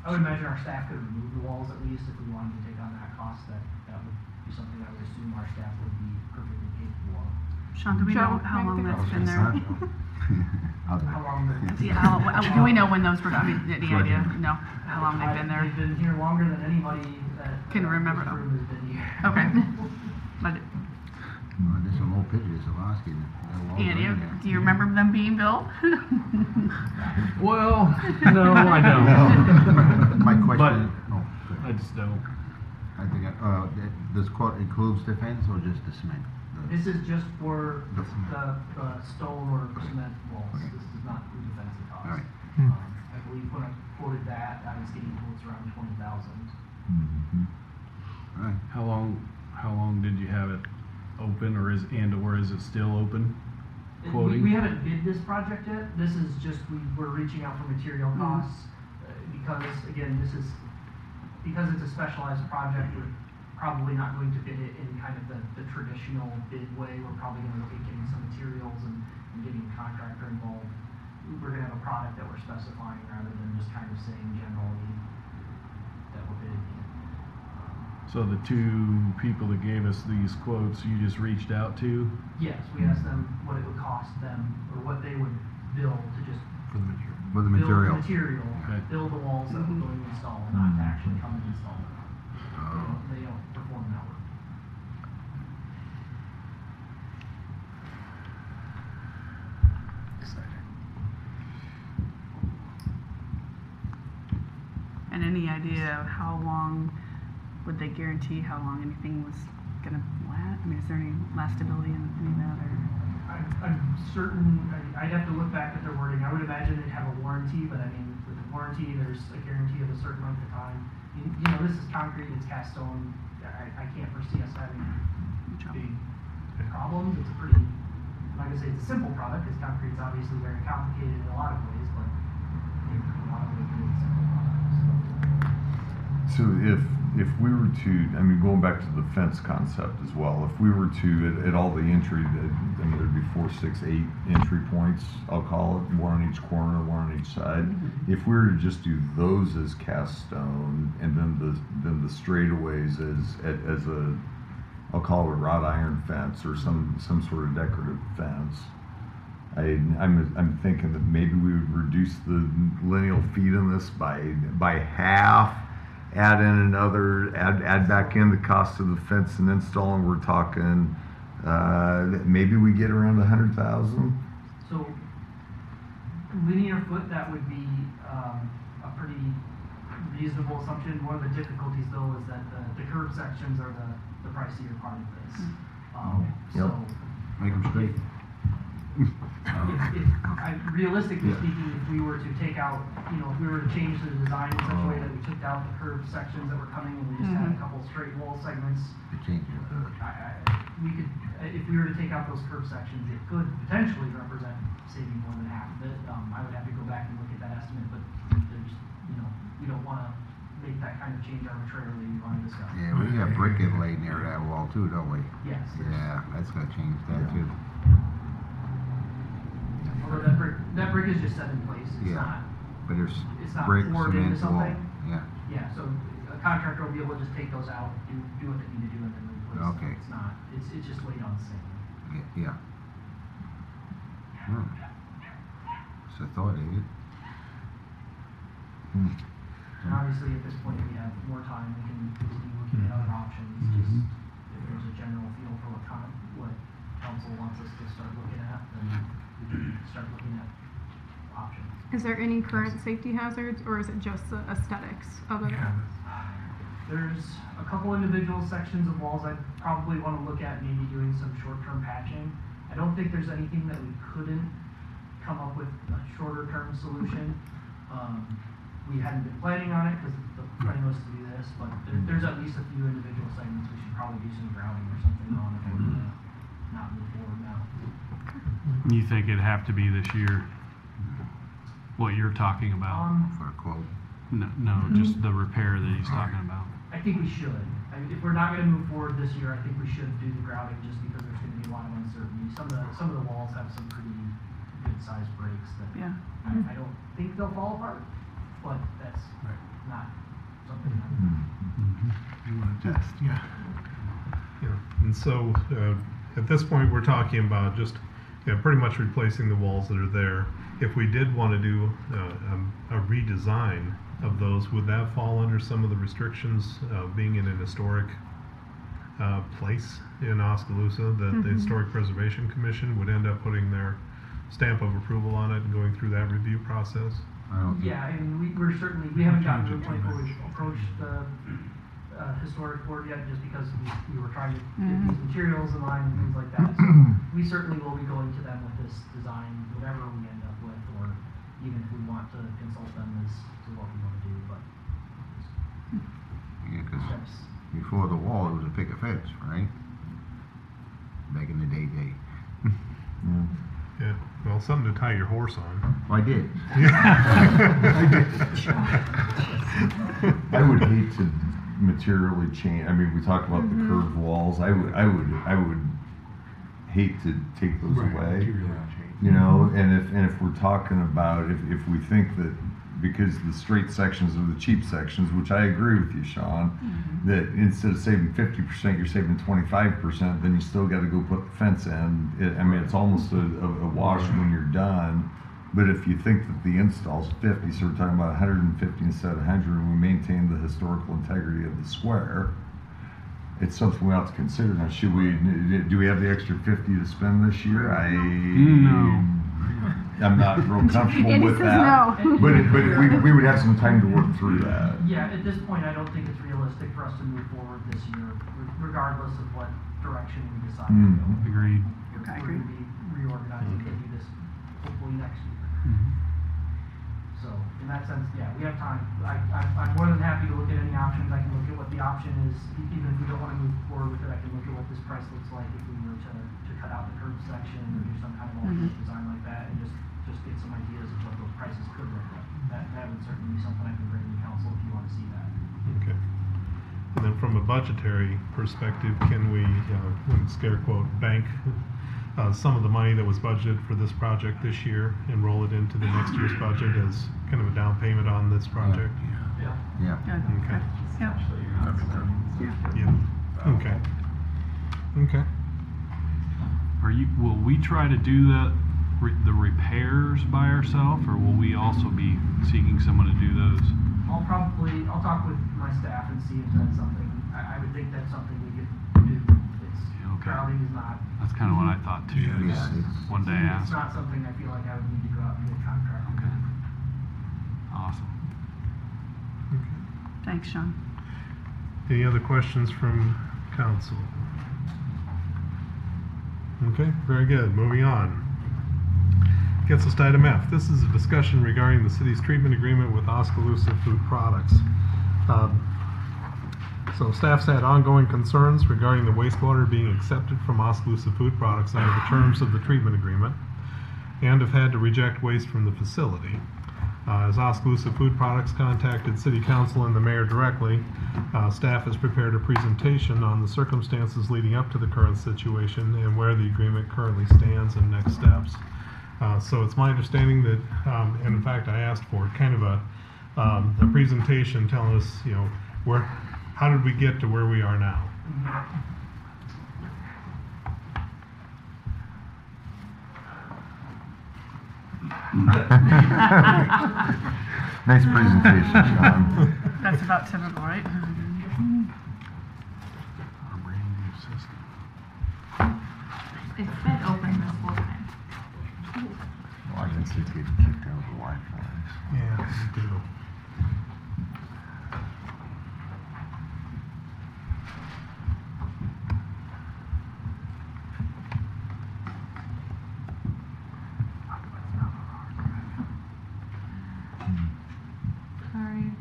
Speaker 11: I would imagine our staff could remove the walls at least if we wanted to take on that cost, that would be something I would assume our staff would be perfectly capable of.
Speaker 2: Sean, do we know how long that's been there?
Speaker 11: How long
Speaker 2: Yeah, do we know when those were, I mean, any idea? No, how long they've been there?
Speaker 11: They've been here longer than anybody that.
Speaker 2: Can remember
Speaker 11: this
Speaker 2: them.
Speaker 11: room has been here.
Speaker 2: Okay. But,
Speaker 9: Well, there's some old pictures of Oski.
Speaker 2: Andy, do you remember them being built?
Speaker 10: Well, no, I don't.
Speaker 9: My question,
Speaker 10: But
Speaker 9: oh,
Speaker 10: I just don't.
Speaker 9: I think, this quote includes the fence or just the cement?
Speaker 11: This is just for
Speaker 9: The
Speaker 11: the
Speaker 9: cement.
Speaker 11: stone or cement walls.
Speaker 9: Okay.
Speaker 11: This does not include defensive costs.
Speaker 9: All right.
Speaker 11: I believe when I quoted that, I was getting quotes around 20,000.
Speaker 9: Mm-hmm. All right.
Speaker 10: How long did you have it open, or is it still open? Quoting?
Speaker 11: We haven't bid this project yet. This is just, we're reaching out for material costs, because again, because it's a specialized project, we're probably not going to bid it in kind of the traditional bid way. We're probably gonna look at getting some materials and getting a contractor involved. We're gonna have a product that we're specifying rather than just kind of saying generally that we're bidding it.
Speaker 10: So the two people that gave us these quotes, you just reached out to?
Speaker 11: Yes, we asked them what it would cost them, or what they would bill to just
Speaker 9: For the
Speaker 11: build the
Speaker 9: material.
Speaker 11: material,
Speaker 10: Okay.
Speaker 11: build the walls that we're going to install, not to actually come and install them.
Speaker 9: Oh.
Speaker 11: They don't perform that work.
Speaker 2: And any idea of how long would they guarantee how long anything was gonna last? I mean, is there any lastability in any of that, or?
Speaker 11: I'm certain, I'd have to look back at their wording. I would imagine they'd have a warranty, but I mean, with the warranty, there's a guarantee of a certain length of time. You know, this is concrete, it's cast stone. I can't foresee us having big problems. It's a pretty, I'm not gonna say it's a simple product, because concrete's obviously very complicated in a lot of ways, but in a lot of ways, it's a simple product.
Speaker 7: So if we were to, I mean, going back to the fence concept as well, if we were to, at all the entry, I mean, there'd be 4, 6, 8 entry points, I'll call it, one on each corner, one on each side. If we were to just do those as cast stone, and then the straightaways as a, I'll call it a wrought iron fence or some sort of decorative fence, I'm thinking that maybe we would reduce the lineal feet in this by half. Add back in the cost of the fence and installing. We're talking, maybe we get around 100,000.
Speaker 11: So linear foot, that would be a pretty reasonable assumption. One of the difficulties though is that the curved sections are the pricier part of this.
Speaker 7: Yep.
Speaker 11: So
Speaker 9: Make them straight.
Speaker 11: realistically speaking, if we were to take out, if we were to change the design in such a way that we took out the curved sections that were coming and we just had a couple straight wall segments,
Speaker 9: To change it.
Speaker 11: we could, if we were to take out those curved sections, it could potentially represent saving more than half of it. I would have to go back and look at that estimate, but there's, we don't wanna make that kind of change arbitrarily. We wanna discuss.
Speaker 9: Yeah, we got brick inlaid near that wall too, don't we?
Speaker 11: Yes.
Speaker 9: Yeah, that's gonna change that too.
Speaker 11: Although that brick is just set in place, it's
Speaker 9: Yeah.
Speaker 11: not,
Speaker 9: But there's
Speaker 11: it's not
Speaker 9: brick,
Speaker 11: poured into
Speaker 9: cement, wall.
Speaker 11: something.
Speaker 9: Yeah.
Speaker 11: Yeah, so a contractor will be able to just take those out, do what they need to do and then replace them.
Speaker 9: Okay.
Speaker 11: It's not, it's just laid on sand.
Speaker 9: Yeah. Hmm. So I thought it.
Speaker 11: And obviously, at this point, we have more time, we can continue looking at other options, just if there's a general feel for what council wants us to start looking at, then we can start looking at options.
Speaker 13: Is there any current safety hazards, or is it just the aesthetics of it?
Speaker 11: There's a couple individual sections of walls I'd probably want to look at, maybe doing some short-term patching. I don't think there's anything that we couldn't come up with a shorter-term solution. We hadn't been planning on it because the plan was to do this, but there's at least a few individual segments we should probably do some grouting or something on if we're gonna not move forward now.
Speaker 10: You think it'd have to be this year? what you're talking about?
Speaker 9: For a quote.
Speaker 10: No, just the repair that he's talking about.
Speaker 11: I think we should. If we're not gonna move forward this year, I think we should do the grouting just because there's gonna be a lot of uncertainty. Some of the walls have some pretty good sized breaks that
Speaker 2: Yeah.
Speaker 11: I don't think they'll fall apart, but that's not something I'm
Speaker 3: You want to test, yeah. And so, at this point, we're talking about just, pretty much replacing the walls that are there. If we did want to do a redesign of those, would that fall under some of the restrictions of being in an historic place in Oskaloosa, that the Historic Preservation Commission would end up putting their stamp of approval on it and going through that review process?
Speaker 11: Yeah, I mean, we're certainly, we haven't gotten to the point where we've approached the historic board yet, just because we were trying to get these materials in line and things like that. So we certainly will be going to them with this design, whatever we end up with, or even if we want to consult them as to what we want to do, but.
Speaker 9: Yeah, because
Speaker 11: Yes.
Speaker 9: before the wall, it was a picket fence, right? Back in the day.
Speaker 3: Yeah, well, something to tie your horse on.
Speaker 9: Well, I did.
Speaker 7: I would hate to materially change. I mean, we talked about the curved walls. I would hate to take those away. You know, and if we're talking about if we think that because the straight sections are the cheap sections, which I agree with you, Sean, that instead of saving 50%, you're saving 25%, then you still got to go put the fence in. I mean, it's almost a wash when you're done. But if you think that the install's 50, so we're talking about 150 instead of 100, and we maintain the historical integrity of the square, it's something we have to consider. Now, do we have the extra 50 to spend this year? I'm not real comfortable
Speaker 13: Andy
Speaker 7: with
Speaker 13: says
Speaker 7: that.
Speaker 13: no.
Speaker 7: But we would have some time to work through that.
Speaker 11: Yeah, at this point, I don't think it's realistic for us to move forward this year, regardless of what direction we decide to go.
Speaker 10: Agreed.
Speaker 11: We're going to be reorganizing to do this hopefully next year. So, in that sense, yeah, we have time. I'm more than happy to look at any options. I can look at what the option is, even if we don't want to move forward with it, I can look at what this price looks like if we were to cut out the curb section or do some kind of alternate design like that, and just get some ideas of what those prices could look like. That would certainly be something I can bring to the council if you want to see that.
Speaker 3: Okay. And then from a budgetary perspective, can we, scare quote, bank some of the money that was budgeted for this project this year and roll it into the next year's budget as kind of a down payment on this project?
Speaker 9: Yeah.
Speaker 3: Okay.
Speaker 2: Yeah.
Speaker 3: Yeah. Okay. Okay.
Speaker 10: Will we try to do the repairs by ourselves, or will we also be seeking someone to do those?
Speaker 11: I'll talk with my staff and see if that's something, I would think that's something we could do. It's,
Speaker 10: Okay.
Speaker 11: grouting is not.
Speaker 10: That's kind of what I thought too.
Speaker 9: Yeah,
Speaker 10: Just
Speaker 9: it's-
Speaker 10: one day
Speaker 11: It's
Speaker 10: ask.
Speaker 11: not something I feel like I would need to go out and get a contract.
Speaker 10: Okay. Awesome.
Speaker 2: Thanks, Sean.
Speaker 3: Any other questions from council? Okay, very good. Moving on. Gets us to item F. This is a discussion regarding the city's treatment agreement with Oskaloosa Food Products. So staff's had ongoing concerns regarding the wastewater being accepted from Oskaloosa Food Products under the terms of the treatment agreement, and have had to reject waste from the facility. As Oskaloosa Food Products contacted City Council and the Mayor directly, staff has prepared a presentation on the circumstances leading up to the current situation and where the agreement currently stands and next steps. So it's my understanding that, and in fact I asked for it, kind of a presentation telling us, how did we get to where we are now?
Speaker 7: Nice presentation, Sean.
Speaker 2: That's about typical, right?
Speaker 10: Our brand new system.
Speaker 13: It's been open this whole time.
Speaker 9: Well, I can see it's getting kicked out of the Wi-Fi.
Speaker 3: Yeah, we do.
Speaker 13: Sorry.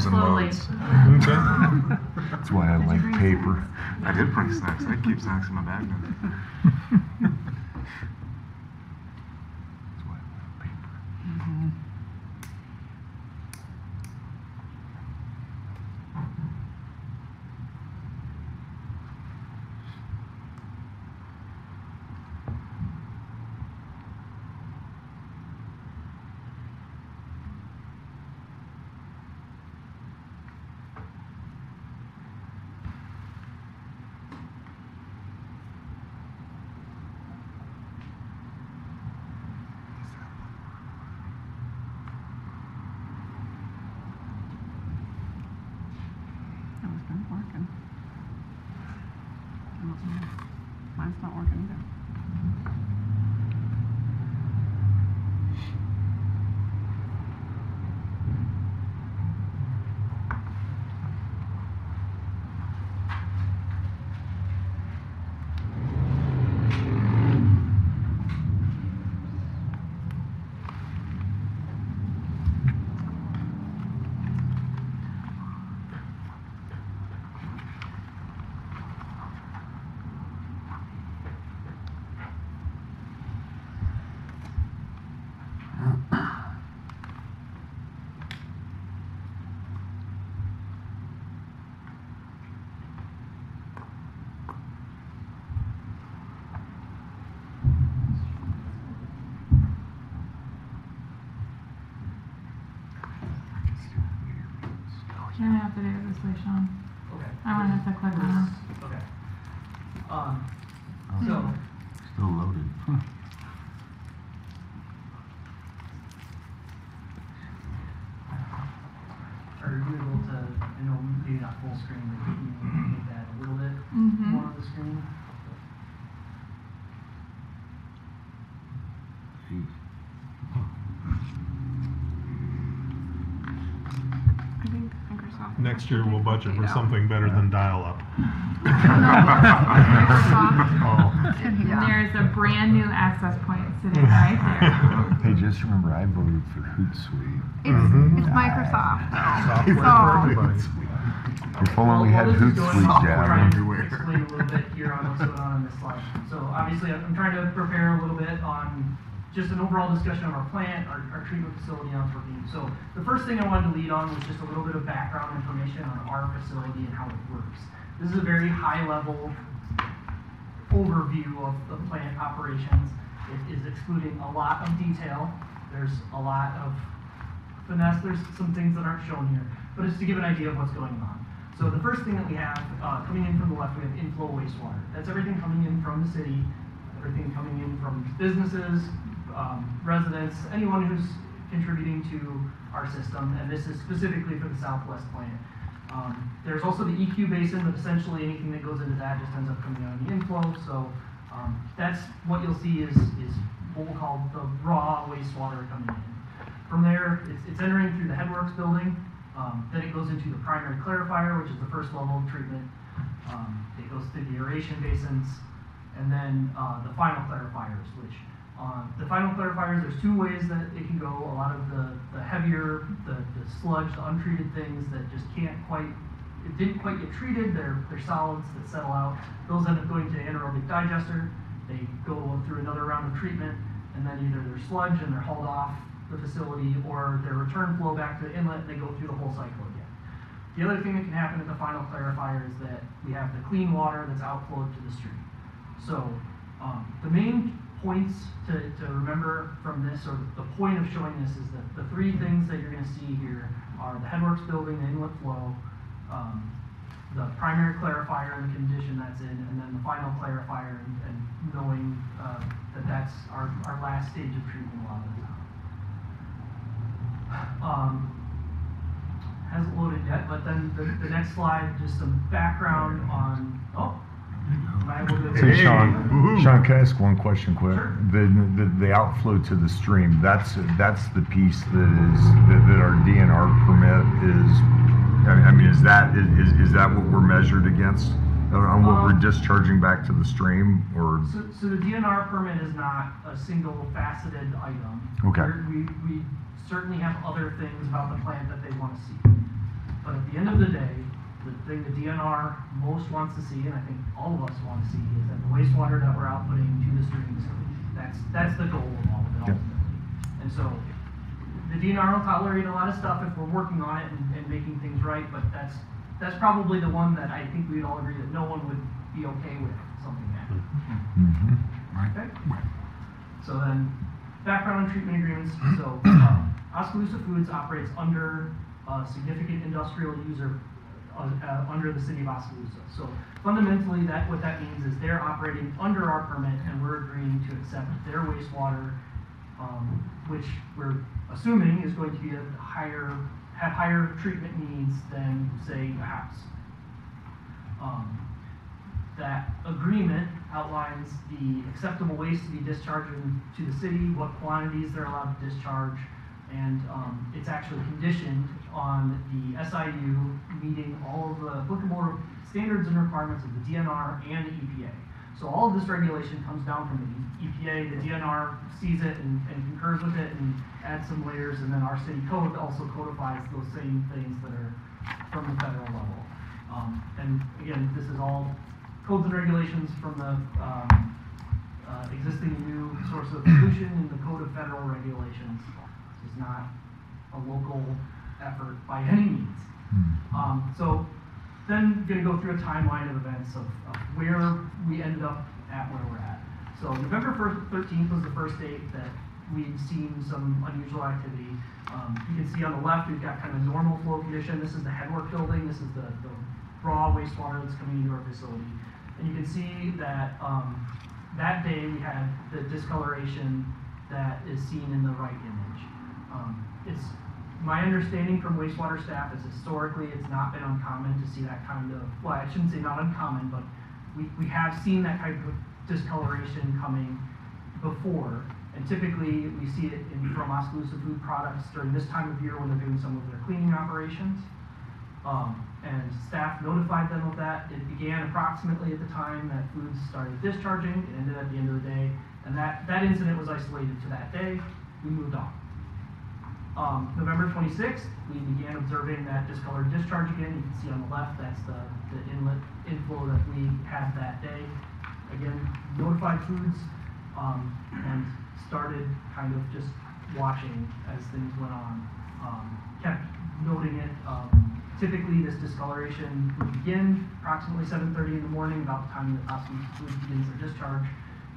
Speaker 7: loads and
Speaker 13: Slowly.
Speaker 7: loads.
Speaker 3: Okay.
Speaker 7: That's why I like paper.
Speaker 14: I did bring snacks. I keep snacks in my bag now.
Speaker 7: That's why I like paper.
Speaker 2: That was not working. Mine's not working either.
Speaker 13: You're gonna have to do it this way, Sean.
Speaker 11: Okay.
Speaker 13: I might have to click on them.
Speaker 11: Okay. So,
Speaker 9: Still loaded.
Speaker 11: are you able to, I know maybe not full screen, but can you make that a little bit
Speaker 13: Mhm.
Speaker 11: more of the screen?
Speaker 9: Jeez.
Speaker 13: I think Microsoft.
Speaker 3: Next year, we'll budget for something better than dial-up.
Speaker 13: Microsoft.
Speaker 3: Oh.
Speaker 13: And there's a brand new access point sitting right there.
Speaker 7: Hey, just remember, I voted for Hootsuite.
Speaker 13: It's Microsoft.
Speaker 3: Software for everybody.
Speaker 7: If only we had
Speaker 11: While this is going on,
Speaker 7: Hootsuite,
Speaker 11: I'll try and
Speaker 7: Gavin.
Speaker 11: explain a little bit here on what's going on in this slide. So obviously, I'm trying to prepare a little bit on just an overall discussion of our plant, our treatment facility, and our team. So the first thing I wanted to lead on was just a little bit of background information on our facility and how it works. This is a very high-level overview of the plant operations. It is excluding a lot of detail. There's a lot of finesse. There's some things that aren't shown here, but it's to give an idea of what's going on. So the first thing that we have coming in from the left, we have inflow wastewater. That's everything coming in from the city, everything coming in from businesses, residents, anyone who's contributing to our system, and this is specifically for the Southwest plant. There's also the EQ basin, but essentially anything that goes into that just ends up coming out in the inflow. So that's what you'll see is what we'll call the raw wastewater coming in. From there, it's entering through the headworks building. Then it goes into the primary clarifier, which is the first level of treatment. It goes through the aeration basins, and then the final clarifiers, which the final clarifiers, there's two ways that it can go. A lot of the heavier, the sludge, the untreated things that just didn't quite get treated, they're solids that settle out. Those end up going to anaerobic digester. They go through another round of treatment, and then either they're sludge and they're hauled off the facility, or their return flow back to the inlet and they go through the whole cycle again. The other thing that can happen at the final clarifier is that we have the clean water that's outflowed to the stream. So the main points to remember from this, or the point of showing this, is that the three things that you're going to see here are the headworks building, the inlet flow, the primary clarifier and the condition that's in, and then the final clarifier, and knowing that that's our last stage of treatment a lot of the time. Hasn't loaded yet, but then the next slide, just some background on, am I able to?
Speaker 7: Hey, Sean, can I ask one question quick?
Speaker 11: Sure.
Speaker 7: The outflow to the stream, that's the piece that our DNR permit is, I mean, is that what we're measured against? On what we're discharging back to the stream, or?
Speaker 11: So the DNR permit is not a single faceted item.
Speaker 7: Okay.
Speaker 11: We certainly have other things about the plant that they want to see. But at the end of the day, the thing the DNR most wants to see, and I think all of us want to see, is that the wastewater that we're outputting to the streams, that's the goal of all of it ultimately. And so, the DNR will tolerate a lot of stuff if we're working on it and making things right, but that's probably the one that I think we'd all agree that no one would be okay with something happening. Okay? So then, background on treatment agreements. So, Oskaloosa Foods operates under a significant industrial user under the city of Oskaloosa. So fundamentally, what that means is they're operating under our permit, and we're agreeing to accept their wastewater, which we're assuming is going to be have higher treatment needs than, say, a house. That agreement outlines the acceptable waste to be discharged to the city, what quantities they're allowed to discharge, and it's actually conditioned on the SIU meeting all of the applicable standards and requirements of the DNR and the EPA. So all of this regulation comes down from the EPA, the DNR sees it and concurs with it and adds some layers, and then our city code also codifies those same things that are from the federal level. And again, this is all codes and regulations from the existing and new source of pollution in the Code of Federal Regulations. This is not a local effort by any means. So then going to go through a timeline of events of where we ended up at where we're at. So November 13th was the first date that we'd seen some unusual activity. You can see on the left we've got kind of normal flow condition. This is the headwork building. This is the raw wastewater that's coming into our facility. And you can see that that day we had the discoloration that is seen in the right image. It's my understanding from wastewater staff is historically it's not been uncommon to see that kind of, well, I shouldn't say not uncommon, but we have seen that type of discoloration coming before. And typically we see it from Oskaloosa Food Products during this time of year when they're doing some of their cleaning operations. And staff notified them of that. It began approximately at the time that foods started discharging. It ended at the end of the day. And that incident was isolated to that day. We moved on. November 26th, we began observing that discolored discharge again. You can see on the left, that's the inlet inflow that we had that day. Again, notified foods and started kind of just watching as things went on. Kept noting it. Typically, this discoloration would begin approximately 7:30 in the morning, about the time that Oskaloosa Food begins their discharge,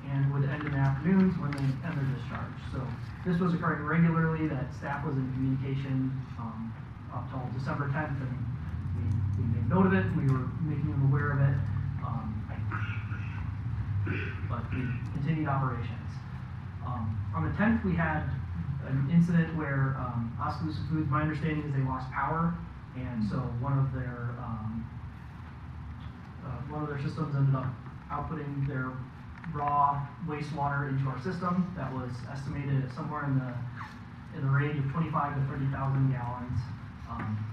Speaker 11: and would end in the afternoons when they end their discharge. So this was occurring regularly, that staff was in communication up till December 10th, and we made note of it, we were making them aware of it, but we continued operations. On the 10th, we had an incident where Oskaloosa Foods, my understanding is they lost power, and so one of their systems ended up outputting their raw wastewater into our system that was estimated at somewhere in the range of 25 to 30,000 gallons.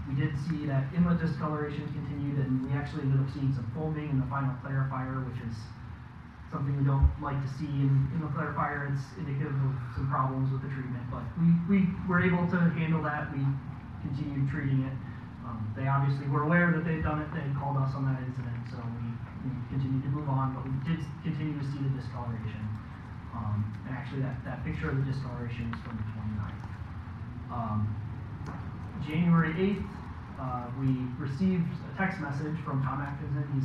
Speaker 11: We did see that inlet discoloration continued, and we actually ended up seeing some foaming in the final clarifier, which is something we don't like to see in the clarifier. It's indicative of some problems with the treatment, but we were able to handle that. We continued treating it. They obviously were aware that they'd done it. They had called us on that incident, so we continued to move on, but we did continue to see the discoloration. And actually that picture of the discoloration is from the 29th. January 8th, we received a text message from Tom Atkinson. He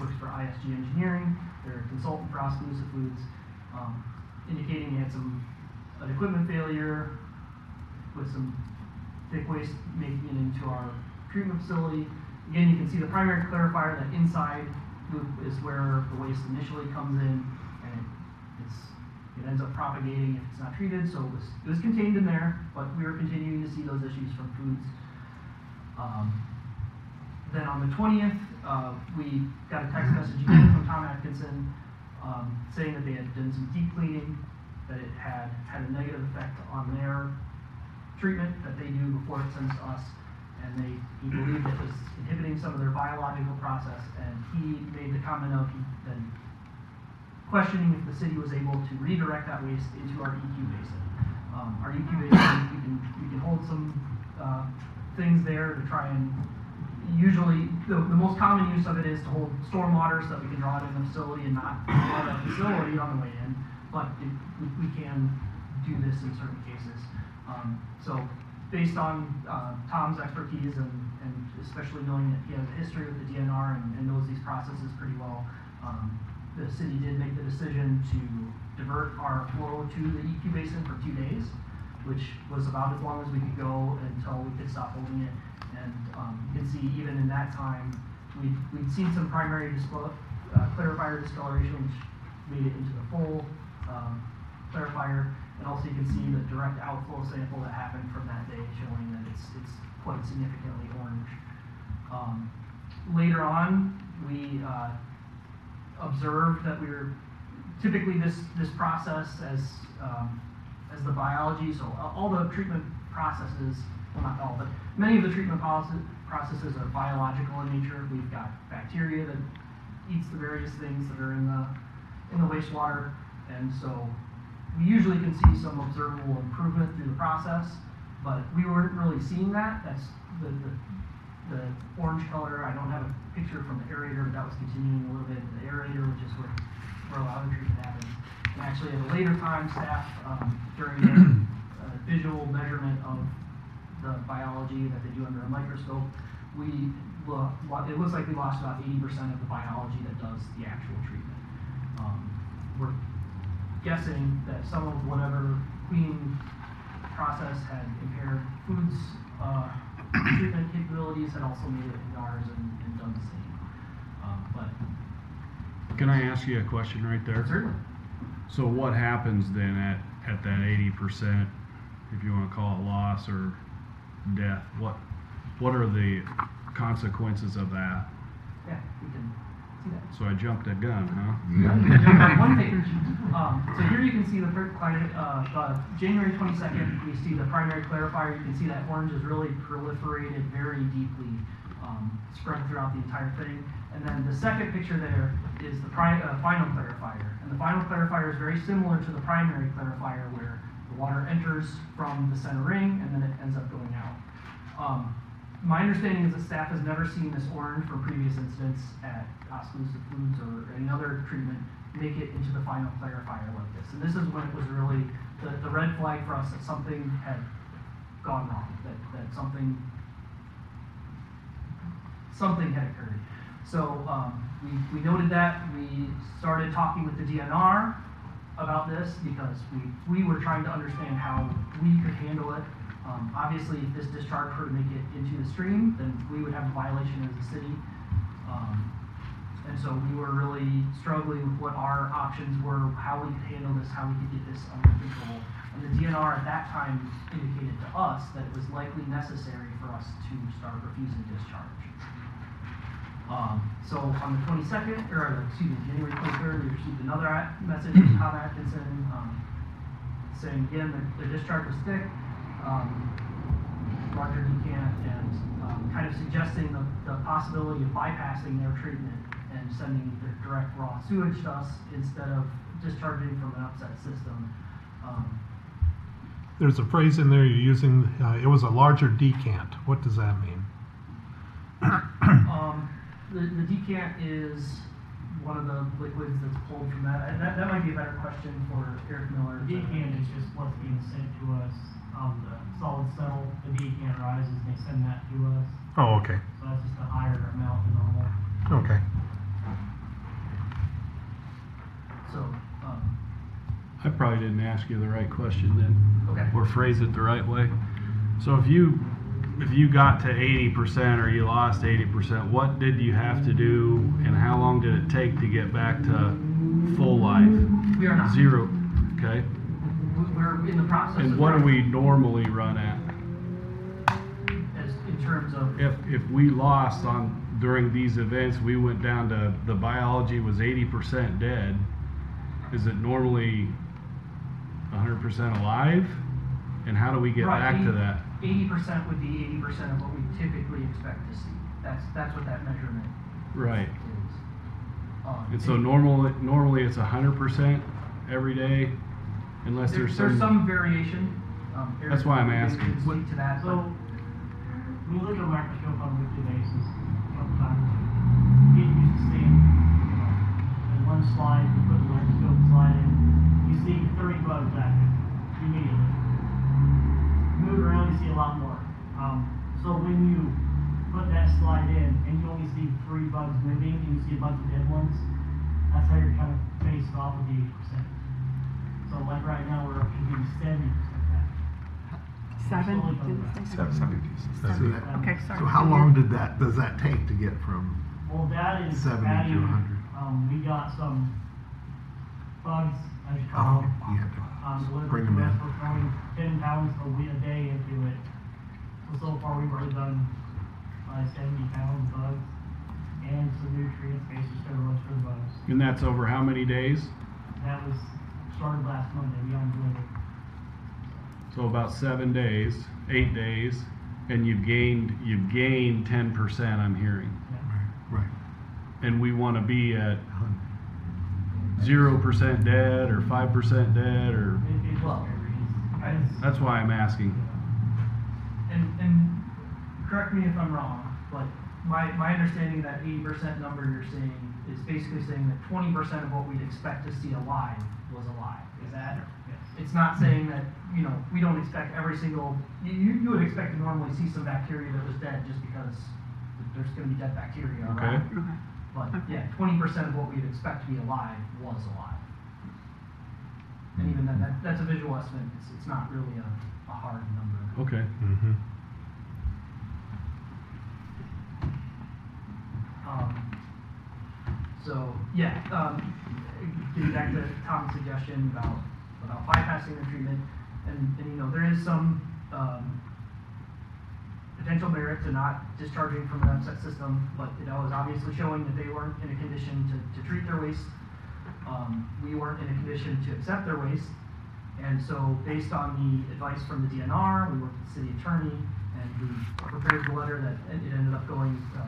Speaker 11: works for ISG Engineering. They're a consultant for Oskaloosa Foods, indicating he had an equipment failure with some thick waste making it into our treatment facility. Again, you can see the primary clarifier, that inside loop is where the waste initially comes in, and it ends up propagating if it's not treated. So it was contained in there, but we were continuing to see those issues from foods. Then on the 20th, we got a text message again from Tom Atkinson saying that they had done some deep cleaning, that it had a negative effect on their treatment that they do before it sends to us, and he believed it was inhibiting some of their biological process, and he made the comment of then questioning if the city was able to redirect that waste into our EQ basin. Our EQ basin, we can hold some things there to try and, usually, the most common use of it is to hold stormwater so that we can draw it in the facility and not flood the facility on the way in, but we can do this in certain cases. So based on Tom's expertise and especially knowing that he has a history with the DNR and knows these processes pretty well, the city did make the decision to divert our flow to the EQ basin for 2 days, which was about as long as we could go until we could stop holding it. And you can see even in that time, we'd seen some primary clarifier discoloration, which made it into the full clarifier. And also you can see the direct outflow sample that happened from that day, showing that it's quite significantly orange. Later on, we observed that we were typically this process as the biology. So all the treatment processes, well, not all, but many of the treatment processes are biological in nature. We've got bacteria that eats the various things that are in the wastewater, and so we usually can see some observable improvement through the process, but we weren't really seeing that. That's the orange color. I don't have a picture from the aerator, but that was continuing a little bit into the aerator, which is where a lot of treatment happens. And actually, at a later time, staff, during the visual measurement of the biology that they do under a microscope, it looks like we lost about 80% of the biology that does the actual treatment. We're guessing that some of whatever cleaning process had impaired foods treatment capabilities had also made it into ours and done the same. But
Speaker 10: Can I ask you a question right there?
Speaker 11: certainly.
Speaker 10: So what happens then at that 80%, if you want to call it loss or death? What are the consequences of that?
Speaker 11: Yeah, we can see that.
Speaker 10: So I jumped a gun, huh?
Speaker 11: One page. So here you can see the January 22nd, we see the primary clarifier. You can see that orange is really proliferated very deeply, spread throughout the entire thing. And then the second picture there is the final clarifier. And the final clarifier is very similar to the primary clarifier, where the water enters from the center ring and then it ends up going out. My understanding is that staff has never seen this orange from previous incidents at Oskaloosa Foods or any other treatment make it into the final clarifier like this. And this is when it was really the red flag for us that something had gone wrong, that something had occurred. So we noted that. We started talking with the DNR about this because we were trying to understand how we could handle it. Obviously, if this discharge were to make it into the stream, then we would have a violation as a city. And so we were really struggling with what our options were, how we could handle this, how we could get this under control. And the DNR at that time indicated to us that it was likely necessary for us to start refusing discharge. So on the 22nd, January 23rd, we received another message from Tom Atkinson saying again that the discharge was thick, larger decant, and kind of suggesting the possibility of bypassing their treatment and sending the direct raw sewage to us instead of discharging from an upset system.
Speaker 3: There's a phrase in there you're using, it was a larger decant. What does that mean?
Speaker 11: The decant is one of the liquids that's pulled from that. That might be a better question for Eric Miller.
Speaker 15: The decant is just what's being sent to us. The solids settle, the decant rises, and they send that to us.
Speaker 3: Oh, okay.
Speaker 15: So that's just a higher amount than normal.
Speaker 3: Okay.
Speaker 11: So,
Speaker 10: I probably didn't ask you the right question then.
Speaker 11: Okay.
Speaker 10: Or phrase it the right way. So if you got to 80% or you lost 80%, what did you have to do and how long did it take to get back to full life?
Speaker 11: we are not.
Speaker 10: Zero. Okay.
Speaker 11: We're in the process.
Speaker 10: And
Speaker 11: of
Speaker 10: what do
Speaker 11: trying-
Speaker 10: we normally run at?
Speaker 11: As in terms of
Speaker 10: If we lost during these events, we went down to the biology was 80% dead. Is it normally 100% alive? And how do we get back to that?
Speaker 11: 80% would be 80% of what we typically expect to see. That's what that measurement
Speaker 10: Right.
Speaker 11: is.
Speaker 10: And so normally it's 100% every day, unless
Speaker 11: There's
Speaker 10: there's
Speaker 11: some variation.
Speaker 10: That's why I'm
Speaker 11: Eric
Speaker 10: asking.
Speaker 11: can speak to that.
Speaker 15: So, when you look at a microscope on a weekly basis, a couple times a week, you get used to seeing, in one slide, you put the microscope slide in, you see 30 bugs active immediately. Move around, you see a lot more. So when you put that slide in and you only see 3 bugs moving and you see a bunch of dead ones, that's how you're kind of based off of the 80%. So like right now, we're up to maybe 70% back.
Speaker 2: Seven?
Speaker 15: Slowly coming back.
Speaker 2: Okay, sorry.
Speaker 16: So how long does that take to get from
Speaker 15: Well, that is
Speaker 16: 70 to
Speaker 15: adding,
Speaker 16: 100?
Speaker 15: we got some bugs, as you
Speaker 16: Oh,
Speaker 15: call them.
Speaker 16: you have to
Speaker 15: Delivered
Speaker 16: bring
Speaker 15: to
Speaker 16: them
Speaker 15: us.
Speaker 16: in.
Speaker 15: We're throwing 10 pounds a day into it. So far, we've already done 70 pounds bugs and some nutrients, basically steroids for the bugs.
Speaker 10: And that's over how many days?
Speaker 15: That was started last Monday. We got them delivered.
Speaker 10: So about 7 days, 8 days, and you've gained 10%, I'm hearing.
Speaker 16: Right.
Speaker 10: And we want to be at 0% dead or 5% dead, or
Speaker 15: It just
Speaker 11: Well,
Speaker 15: varies.
Speaker 10: that's why I'm asking.
Speaker 11: And correct me if I'm wrong, but my understanding that 80% number you're saying is basically saying that 20% of what we'd expect to see alive was alive. Is that?
Speaker 15: Yes.
Speaker 11: It's not saying that, we don't expect every single, you would expect to normally see some bacteria that was dead just because there's gonna be dead bacteria around.
Speaker 10: Okay.
Speaker 2: Okay.
Speaker 11: But yeah, 20% of what we'd expect to be alive was alive. And even then, that's a visual estimate, it's not really a hard number.
Speaker 10: Okay.
Speaker 3: Mm-hmm.
Speaker 11: So, yeah, getting back to Tom's suggestion about bypassing the treatment, and there is some, potential merit to not discharging from the upset system, but it was obviously showing that they weren't in a condition to treat their waste. We weren't in a condition to accept their waste, and so based on the advice from the DNR, we worked with the city attorney, and we prepared the letter that it ended up going, the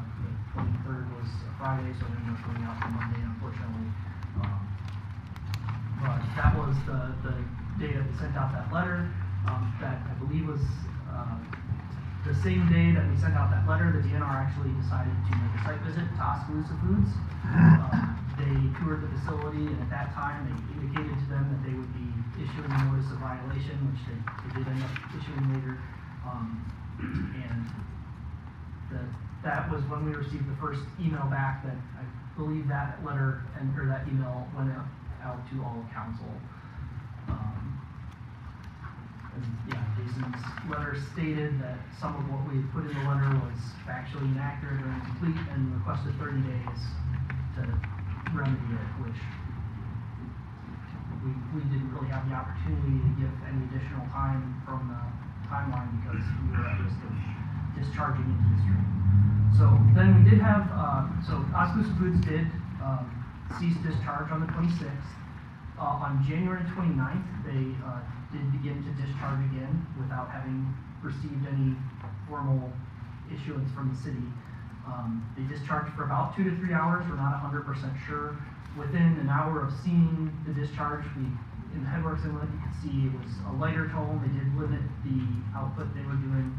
Speaker 11: 23rd was a Friday, so it ended up going out on Monday, unfortunately. But that was the day that we sent out that letter, that I believe was, the same day that we sent out that letter, the DNR actually decided to make a site visit to Oskaloosa Foods. They toured the facility, and at that time, they indicated to them that they would be issuing a notice of violation, which they did end up issuing later. And that was when we received the first email back that I believe that letter or that email went out to all of council. And yeah, Jason's letter stated that some of what we had put in the letter was factually inaccurate or incomplete, and requested 30 days to remedy it, which we didn't really have the opportunity to give any additional time from the timeline because we were at risk of discharging into the stream. So then we did have, so Oskaloosa Foods did cease discharge on the 26th. On January 29th, they did begin to discharge again without having received any formal issuance from the city. They discharged for about 2 to 3 hours. We're not 100% sure. Within an hour of seeing the discharge, in the Headworks Inlet, you could see it was a lighter tone. They did limit the output they were doing.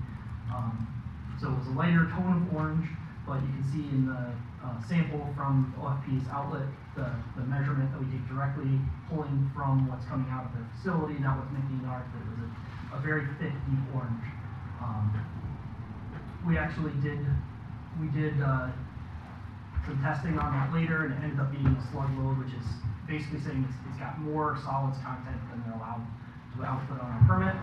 Speaker 11: So it was a lighter tone of orange, but you can see in the sample from OFP's outlet, the measurement that we take directly pulling from what's coming out of the facility, not what's making it art, that it was a very thick, deep orange. We actually did some testing on that later, and it ended up being a slug load, which is basically saying it's got more solids content than they're allowed to output on a permit.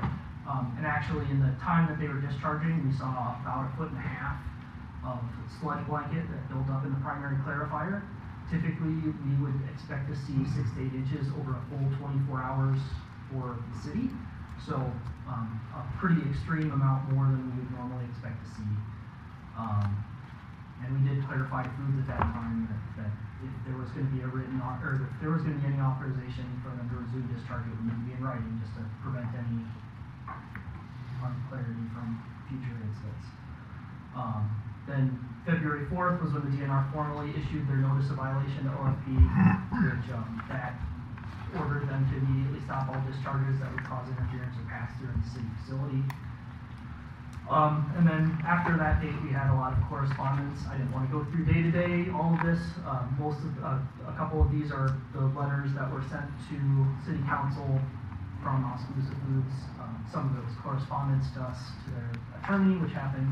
Speaker 11: And actually, in the time that they were discharging, we saw about 1.5 feet of sludge blanket that built up in the primary clarifier. Typically, we would expect to see 6 to 8 inches over a full 24 hours for the city. So, a pretty extreme amount more than we would normally expect to see. And we did clarify to Foods at that time that if there was going to be if there was going to be any authorization for them to resume discharge, it would need to be in writing just to prevent any unclarity from future incidents. Then February 4th was when the DNR formally issued their notice of violation to OFP, which that ordered them to immediately stop all discharges that would cause interference or pass through the city facility. And then after that date, we had a lot of correspondence. I didn't want to go through day to day all of this. A couple of these are the letters that were sent to City Council from Oskaloosa Foods. Some of it was correspondence to us, to their attorney, which happened.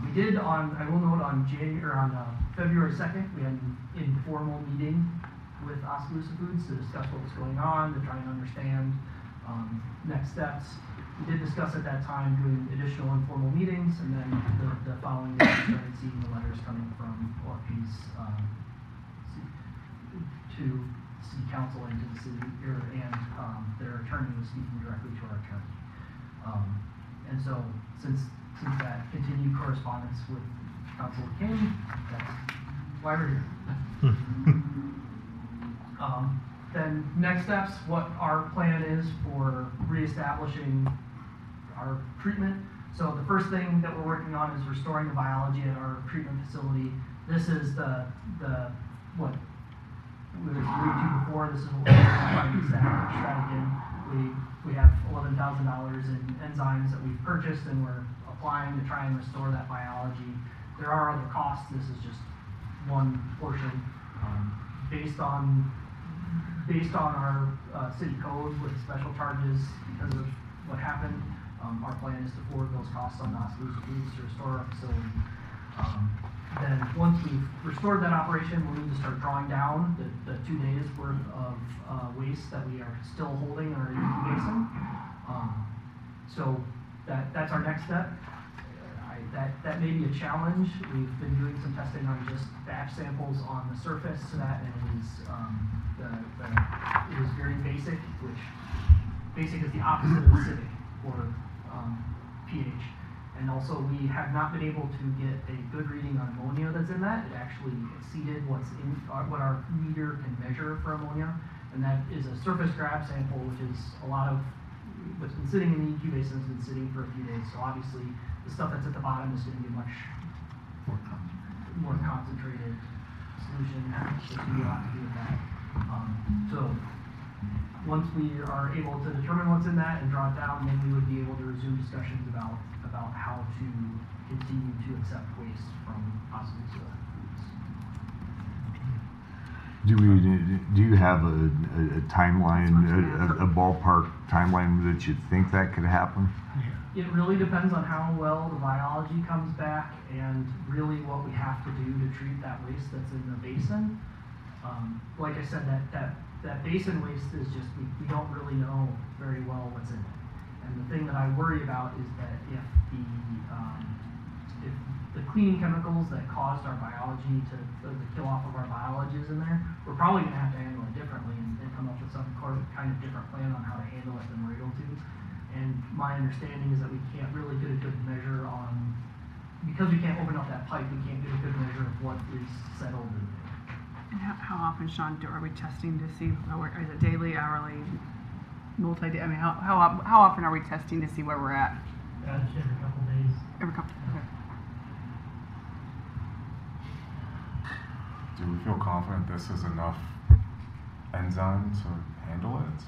Speaker 11: We did I will note on February 2nd, we had an informal meeting with Oskaloosa Foods to discuss what was going on, to try and understand next steps. We did discuss at that time doing additional informal meetings, and then the following day we started seeing the letters coming from ORP's to City Council and to the city, and their attorney was speaking directly to our attorney. And so since that continued correspondence with Councilor King, that's why we're here. Then next steps, what our plan is for reestablishing our treatment. So the first thing that we're working on is restoring the biology at our treatment facility. This is what we were agreed to before. This is what we're trying to start again. We have $11,000 in enzymes that we've purchased, and we're applying to try and restore that biology. There are other costs. This is just one portion. Based on our city code with special charges because of what happened, our plan is to forward those costs on Oskaloosa Foods to restore our facility. Then once we've restored that operation, we'll need to start drawing down the 2 days worth of waste that we are still holding in our EQ basin. So that's our next step. That may be a challenge. We've been doing some testing on just batch samples on the surface to that, and it is very basic, which basic is the opposite of acidic for pH. And also, we have not been able to get a good reading on ammonia that's in that. It actually exceeded what our meter can measure for ammonia, and that is a surface grab sample, which is a lot of what's been sitting in the EQ basin has been sitting for a few days. So obviously, the stuff that's at the bottom is going to be much more concentrated solution. So we will have to do with that. So once we are able to determine what's in that and draw it down, then we would be able to resume discussions about how to continue to accept waste from Oskaloosa Foods.
Speaker 7: Do you have a timeline, a ballpark timeline that you think that could happen?
Speaker 11: It really depends on how well the biology comes back and really what we have to do to treat that waste that's in the basin. Like I said, that basin waste is just, we don't really know very well what's in it. And the thing that I worry about is that if the cleaning chemicals that caused our biology to kill off of our biology is in there, we're probably going to have to handle it differently and come up with some kind of different plan on how to handle it than we're able to. And my understanding is that we can't really get a good measure on, because we can't open up that pipe, we can't get a good measure of what is settled in there.
Speaker 2: And how often, Sean, are we testing to see, is it daily, hourly, multi-day? I mean, how often are we testing to see where we're at?
Speaker 15: Just every couple days.
Speaker 2: Every couple, okay.
Speaker 14: Do we feel confident this is enough enzyme to handle it?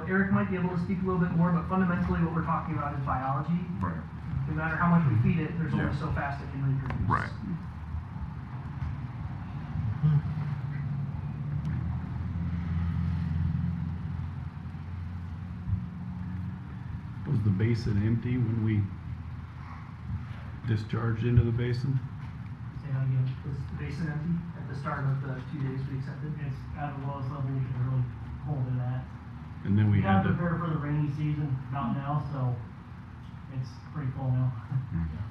Speaker 11: Eric might be able to speak a little bit more, but fundamentally what we're talking about is biology.
Speaker 14: Right.
Speaker 11: No matter how much we feed it, there's only so fast it can reproduce.
Speaker 14: Right.
Speaker 10: Was the basin empty when we discharged into the basin?
Speaker 11: Say that again. Was the basin empty at the start of the 2 days we accepted?
Speaker 15: It's at the lowest level we can really hold it at.
Speaker 10: And then we had
Speaker 15: gotta
Speaker 10: to,
Speaker 15: prepare for the rainy season about now, so it's pretty full now.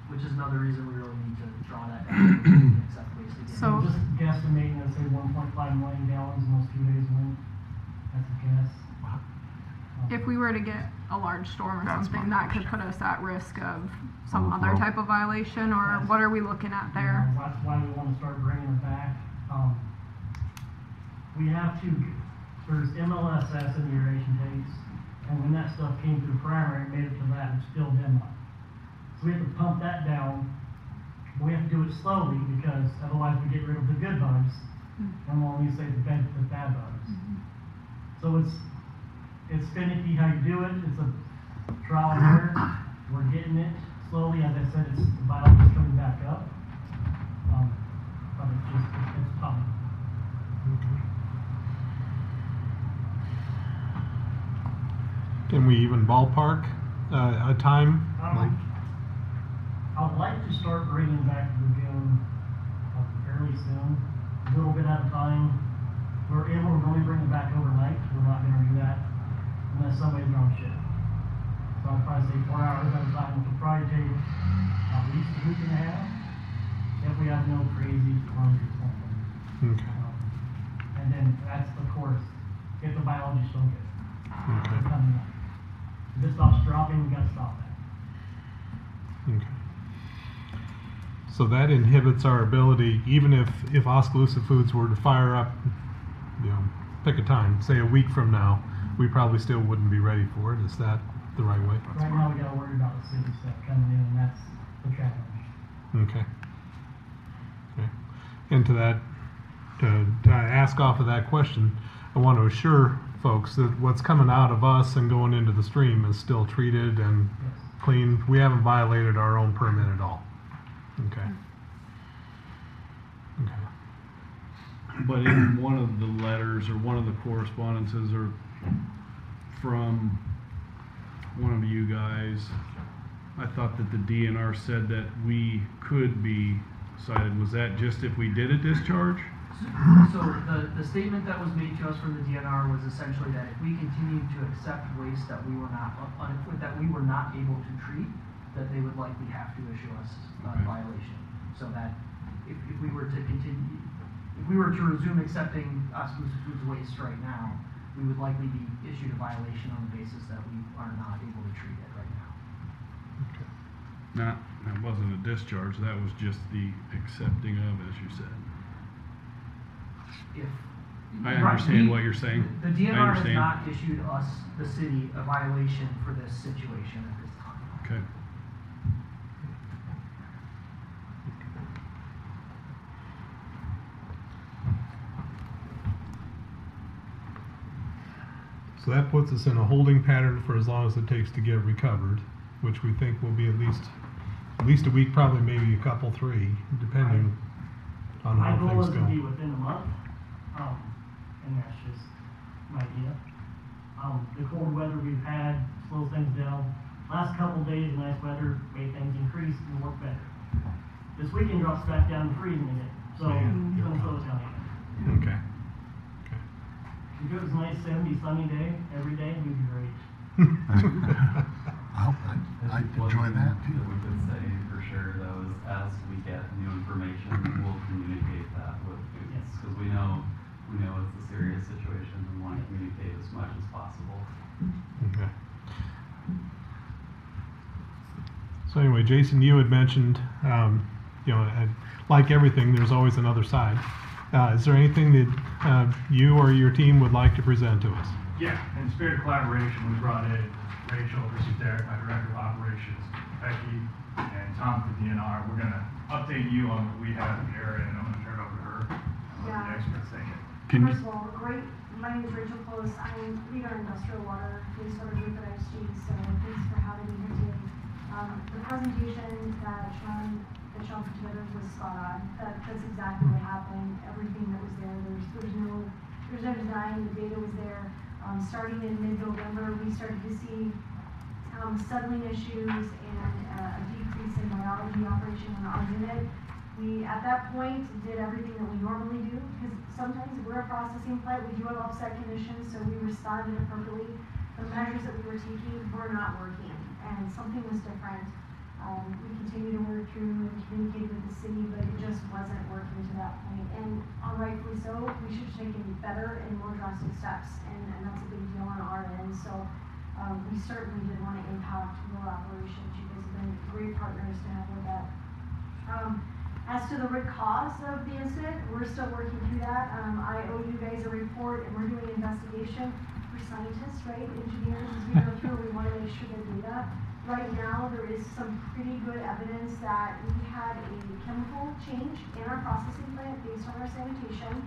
Speaker 11: Which is another reason we really need to draw that down and accept waste again.
Speaker 2: So-
Speaker 15: Just guesstimating, let's say 1.5 million gallons in those 2 days went. That's a guess.
Speaker 13: If we were to get a large storm or
Speaker 14: That's
Speaker 13: something,
Speaker 14: my
Speaker 13: that could put us at risk of some
Speaker 7: Overflow.
Speaker 13: other type of violation, or
Speaker 15: Yes.
Speaker 13: what are we looking at there?
Speaker 15: That's why we want to start bringing it back. We have to, there's MLSS in the aeration tanks, and when that stuff came through primary, it made it to that, it's still demo. So we have to pump that down. We have to do it slowly because otherwise we get rid of the good bugs, and we'll only save the bad bugs. So it's finicky how you do it. trial and error. We're getting it slowly. As I said, it's the biology's coming back up. But it's tough.
Speaker 3: Can we even ballpark a time?
Speaker 15: I would like to start bringing back the lagoon fairly soon, a little bit at a time. We're able to really bring it back overnight. We're not going to do that unless somebody's on shift. So I'll probably say 4 hours at a time, which will probably take at least a week and a half if we have no crazy storms or something.
Speaker 3: Okay.
Speaker 15: And then that's the course. If the biology still good.
Speaker 3: Okay.
Speaker 15: Coming up. If it stops dropping, we got to stop that.
Speaker 3: Okay. So that inhibits our ability, even if Oskaloosa Foods were to fire up, pick a time, say a week from now, we probably still wouldn't be ready for it. Is that the right way?
Speaker 15: Right now, we got to worry about the city stuff coming in, and that's the challenge.
Speaker 3: Okay. Okay. And to that, to ask off of that question, I want to assure folks that what's coming out of us and going into the stream is still treated and clean. We haven't violated our own permit at all. Okay. Okay.
Speaker 10: But in one of the letters or one of the correspondences or from one of you guys, I thought that the DNR said that we could be cited. Was that just if we did a discharge?
Speaker 11: So the statement that was made to us from the DNR was essentially that if we continued to accept waste that we were not able to treat, that they would likely have to issue us a violation. So that if we were to continue, if we were to resume accepting Oskaloosa Foods waste right now, we would likely be issued a violation on the basis that we are not able to treat it right now.
Speaker 3: Okay.
Speaker 10: That wasn't a discharge. That was just the accepting of, as you said. I understand what you're saying.
Speaker 11: The DNR has not issued us, the city, a violation for this situation at this time.
Speaker 10: Okay.
Speaker 3: So that puts us in a holding pattern for as long as it takes to get recovered, which we think will be at least a week, probably maybe a couple, 3, depending on how
Speaker 15: My goal
Speaker 3: things
Speaker 15: is to
Speaker 3: go.
Speaker 15: be within a month, and that's just my idea. The cold weather we've had slows things down. Last couple days of nice weather made things increase and work better. This weekend drops back down to freezing again, so it's going to slow us down again.
Speaker 3: Okay.
Speaker 15: If it was a nice 70 sunny day every day, we'd be great.
Speaker 16: I'd enjoy that too.
Speaker 17: That we could say for sure, though, is as we get new information, we'll communicate that with foods, because we know it's a serious situation and want to communicate as much as possible.
Speaker 3: Okay. So anyway, Jason, you had mentioned, like everything, there's always another side. Is there anything that you or your team would like to present to us?
Speaker 18: Yeah, in spirit of collaboration, we brought in Rachel, Richard Derrick, my director of operations, Becky, and Tom from DNR. We're going to update you on what we have here, and I'm going to turn it over to her and let the experts take it.
Speaker 19: First of all, my name is Rachel Close. I'm leader in industrial water. We started with the ISG, so thanks for having me here today. The presentation that Sean put together was spot on. That's exactly what happened. Everything that was there. There's no design. The data was there. Starting in mid-November, we started to see settling issues and a decrease in biology operation on our unit. We, at that point, did everything that we normally do, because sometimes if we're a processing plant, we do have upset conditions, so we responded appropriately. The measures that we were taking were not working, and something was different. We continued to work through and communicate with the city, but it just wasn't working to that point. And rightfully so, we should have taken better and more drastic steps, and that's a big deal on our end. So we certainly did want to impact rural operations. You guys have been great partners to have with that. As to the root cause of the incident, we're still working through that. I owe you guys a report, and we're doing an investigation. We're scientists, right? Engineers, as we go through, we want to make sure the data. Right now, there is some pretty good evidence that we had a chemical change in our processing plant based on our sanitation.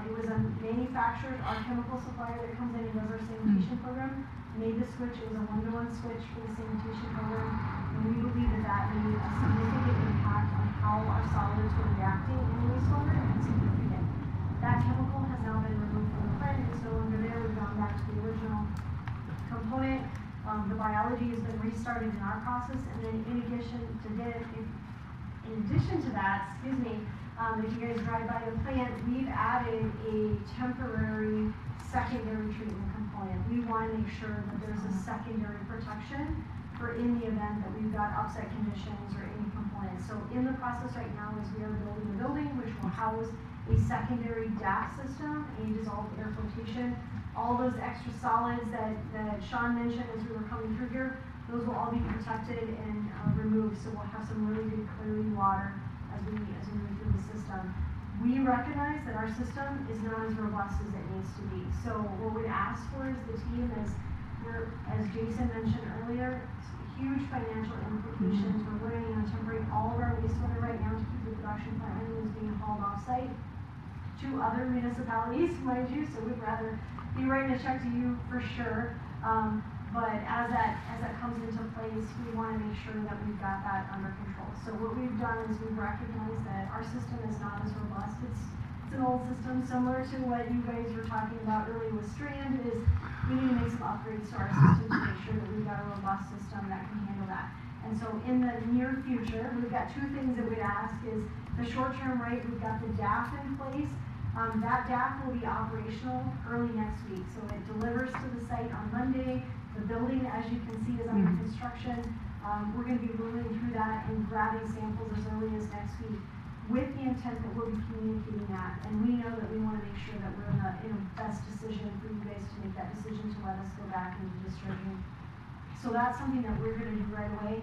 Speaker 19: It was a manufacturer, our chemical supplier that comes in and does our sanitation program. made the switch. It was a one-to-one switch for the sanitation program, and we believe that that made a significant impact on how our solids were reacting in the wastewater, and significant. That chemical has now been removed from the plant. It's no longer there. We've gone back to the original component. The biology has been restarted in our process, and then in addition to that, if you guys drive by the plant, we've added a temporary secondary treatment component. We want to make sure that there's a secondary protection for in the event that we've got upset conditions or any components. So in the process right now is we are building a building which will house a secondary DAC system, a dissolved air flotation. All those extra solids that Sean mentioned as we were coming through here, those will all be protected and removed. So we'll have some really good clean water as we move through the system. We recognize that our system is not as robust as it needs to be. So what we'd ask for is the team is, as Jason mentioned earlier, huge financial implications. We're running on temporary all of our wastewater right now to keep the production plant running, is being hauled off-site to other municipalities, mind you, so we'd rather be writing a check to you for sure. But as that comes into place, we want to make sure that we've got that under control. So what we've done is we've recognized that our system is not as robust. It's an old system, similar to what you guys were talking about earlier with Strand, is we need to make some upgrades to our system to make sure that we've got a robust system that can handle that. And so in the near future, we've got two things that we'd ask is the short term, right, we've got the DAF in place. That DAF will be operational early next week. So it delivers to the site on Monday. The building, as you can see, is under construction. We're going to be moving through that and grabbing samples as early as next week with the intent that we'll be communicating that. And we know that we want to make sure that we're in a best decision for you guys to make that decision to let us go back into discharging. So that's something that we're going to do right away.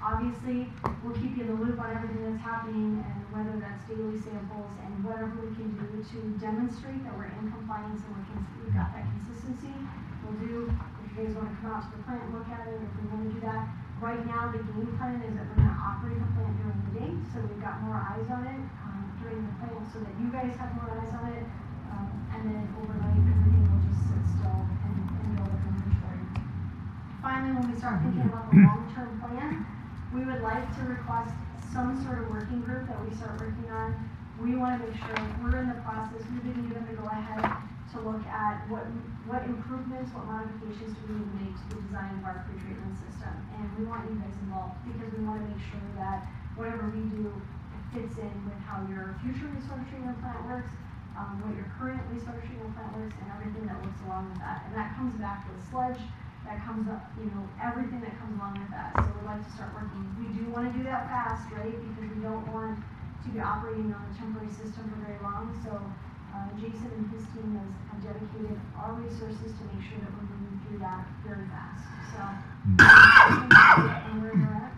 Speaker 19: Obviously, we'll keep you in the loop on everything that's happening, and whether that's daily samples and whatever we can do to demonstrate that we're in compliance and we've got that consistency, we'll do. If you guys want to come out to the plant and look at it, if we want to do that. Right now, the game plan is that we're going to operate the plant during the day, so we've got more eyes on it during the plant, so that you guys have more eyes on it, and then overnight, everything will just sit still and build up inventory. Finally, when we start thinking about the long-term plan, we would like to request some sort of working group that we start working on. We want to make sure we're in the process, we've been given the go-ahead to look at what improvements, what modifications do we need to make to the design of our pretreatment system. And we want you guys involved because we want to make sure that whatever we do fits in with how your future wastewater treatment plant works, what your current wastewater treatment plant works, and everything that works along with that. And that comes back with sludge. That comes up, everything that comes along with that. So we'd like to start working. We do want to do that fast, right? Because we don't want to be operating on a temporary system for very long. So Jason and his team have dedicated our resources to make sure that we're moving through that very fast. So, where you're at.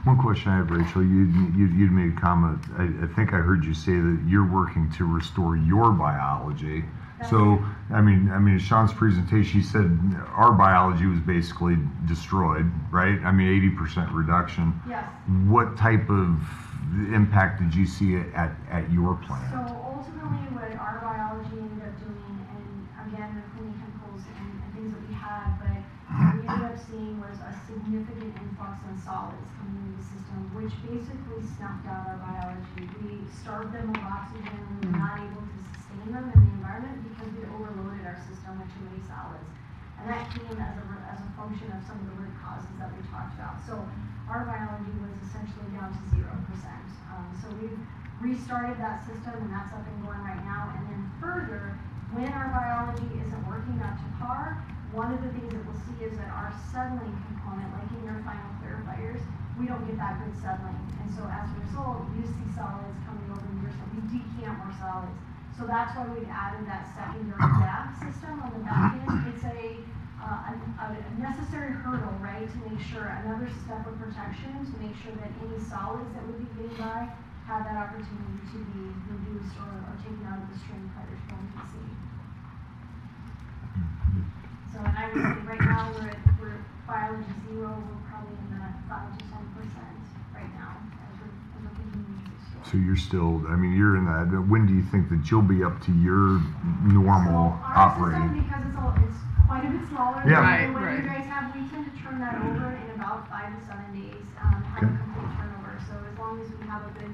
Speaker 7: One question I have, Rachel, you'd made a comment, I think I heard you say that you're working to restore your biology. So, I mean, Sean's presentation, he said our biology was basically destroyed, right? I mean, 80% reduction.
Speaker 19: Yes.
Speaker 7: What type of impact did you see at your plant?
Speaker 19: So ultimately what our biology ended up doing, and again, the clean chemicals and things that we had, but what we ended up seeing was a significant influx in solids coming into the system, which basically snuffed out our biology. We starved them of oxygen, we were not able to sustain them in the environment because we overloaded our system with too many solids. And that came as a function of some of the root causes that we talked about. So our biology was essentially down to 0%. So we've restarted that system, and that's up and going right now. And then further, when our biology isn't working up to par, one of the things that we'll see is that our settling component, like in your final clarifiers, we don't get that good settling. And so as a result, you see solids coming over here, so we decant more solids. So that's why we've added that secondary DAF system on the back end. It's a necessary hurdle, right, to make sure another step of protection to make sure that any solids that would be getting by have that opportunity to be reduced or taken out of the stream prior to going to the sea. So, and I would say right now we're biology 0. We're probably in the 5 to 10% right now as we're continuing to restore.
Speaker 7: So you're still, I mean, you're in that. When do you think that you'll be up to your normal
Speaker 19: so our
Speaker 7: operating?
Speaker 19: system, because it's quite a bit smaller
Speaker 7: Yeah.
Speaker 19: than what
Speaker 2: Right,
Speaker 19: you
Speaker 2: right.
Speaker 19: guys have. We tend to turn that over in about 5 to 7 days, have a
Speaker 7: Okay.
Speaker 19: complete turnover. So as long as we have a good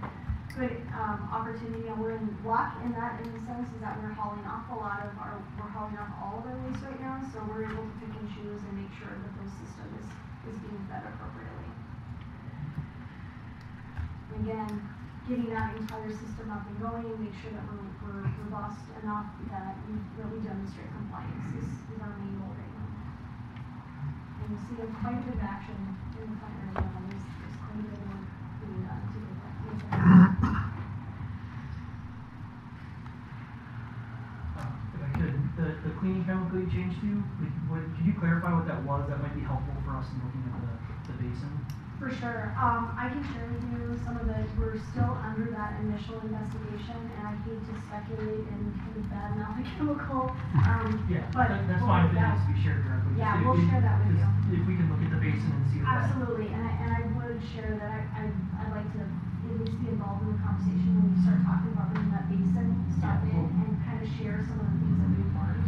Speaker 19: opportunity, and we're in luck in that, in the sense is that we're hauling off all of our waste right now, so we're able to pick and choose and make sure that the system is being fed appropriately. And again, getting that entire system up and going, make sure that we're robust enough that we demonstrate compliance is our main goal right now. And you'll see quite a bit of action in the plant right now. There's quite a bit of work being done to get that.
Speaker 11: If I could, the cleaning chemical you changed to, could you clarify what that was? That might be helpful for us in looking at the basin.
Speaker 19: For sure. I can share with you some of it. We're still under that initial investigation, and I hate to speculate and kind of badmouth the chemical.
Speaker 11: Yeah,
Speaker 19: but
Speaker 11: that's fine if it needs to be shared directly.
Speaker 19: Yeah,
Speaker 11: Just
Speaker 19: we'll share that with you.
Speaker 11: If we can look at the basin and see if that.
Speaker 19: Absolutely, and I would share that I'd like to at least be involved in the conversation when we start talking about bringing that basin stuff in and kind of share some of the things that we've learned.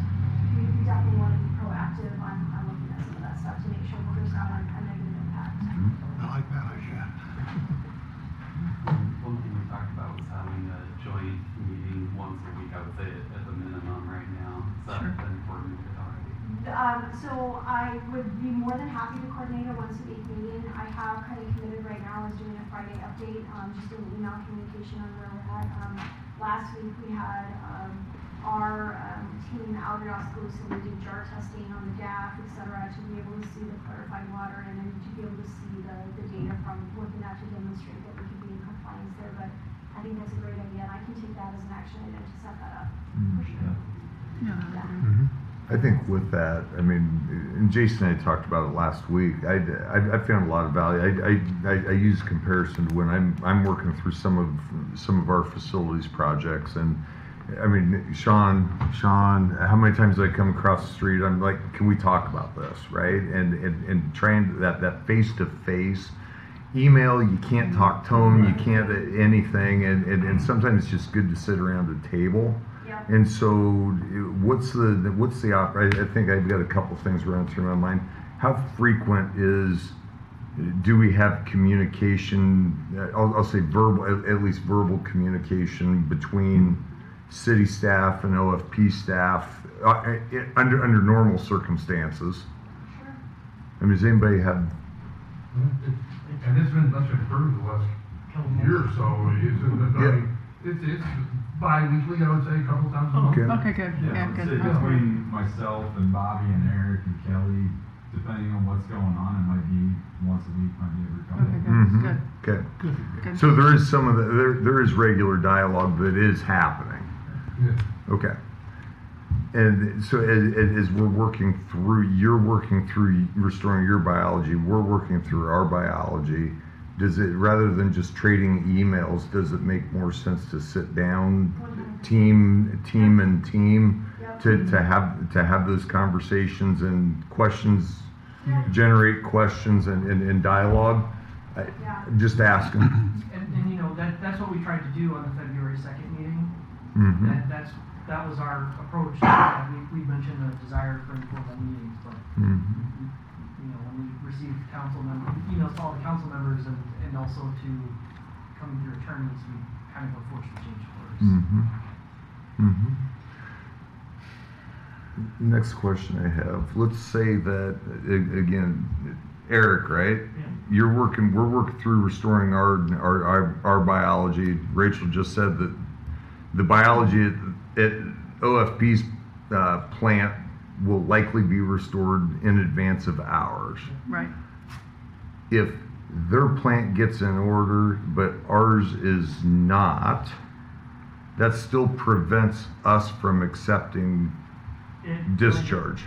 Speaker 19: We definitely want to be proactive on looking at some of that stuff to make sure that there's not a negative impact.
Speaker 16: I like that idea.
Speaker 17: One thing we talked about was having a joint meeting once a week, I would say at the minimum right now. Is that important already?
Speaker 19: So I would be more than happy to coordinate a once a week meeting. I have kind of committed right now as doing a Friday update, just an email communication on where we're at. Last week we had our team out at Oskaloosa, we did jar testing on the DAF, et cetera, to be able to see the clarified water and then to be able to see the data from looking at to demonstrate that we could be in compliance there. But I think that's a great idea, and I can take that as an action item to set that up, for sure. Yeah.
Speaker 7: I think with that, I mean, and Jason and I talked about it last week. I found a lot of value. I use comparison to when I'm working through some of our facilities projects, and I mean, Sean, how many times I come across the street, I'm like, can we talk about this, right? And trying that face to face. Email, you can't talk to them, you can't anything, and sometimes it's just good to sit around a table.
Speaker 19: Yep.
Speaker 7: And so, what's the I think I've got a couple things running through my mind. How frequent do we have communication? I'll say verbal, at least verbal communication between city staff and OFP staff under normal circumstances.
Speaker 19: Sure.
Speaker 7: I mean, does anybody have?
Speaker 20: And it's been much improved the last year or so. It's bi-weekly, I would say, a couple times a month.
Speaker 2: Okay, good. Yeah, good. That's great.
Speaker 21: Between myself and Bobby and Eric and Kelly, depending on what's going on, it might be once a week, might be every couple.
Speaker 2: Okay, good.
Speaker 7: Good.
Speaker 2: Good.
Speaker 7: So there is there is regular dialogue that is happening.
Speaker 20: Yeah.
Speaker 7: Okay. And so as we're working through, you're working through restoring your biology, we're working through our biology. Does it, rather than just trading emails, does it make more sense to sit down, team to have those conversations and questions, generate questions and dialogue? Just ask them.
Speaker 11: And you know, that's what we tried to do on the February 2nd meeting.
Speaker 7: Mm-hmm.
Speaker 11: That was our approach. We mentioned the desire for informal meetings, but you know, when we received emails to all the council members and also to coming through attorneys, we kind of were forced to change course.
Speaker 7: Next question I have. Let's say that again, Eric, right?
Speaker 15: Yeah.
Speaker 7: We're working through restoring our biology. Rachel just said that the biology at OFP's plant will likely be restored in advance of ours.
Speaker 2: Right.
Speaker 7: If their plant gets in order, but ours is not, that still prevents us from accepting discharge.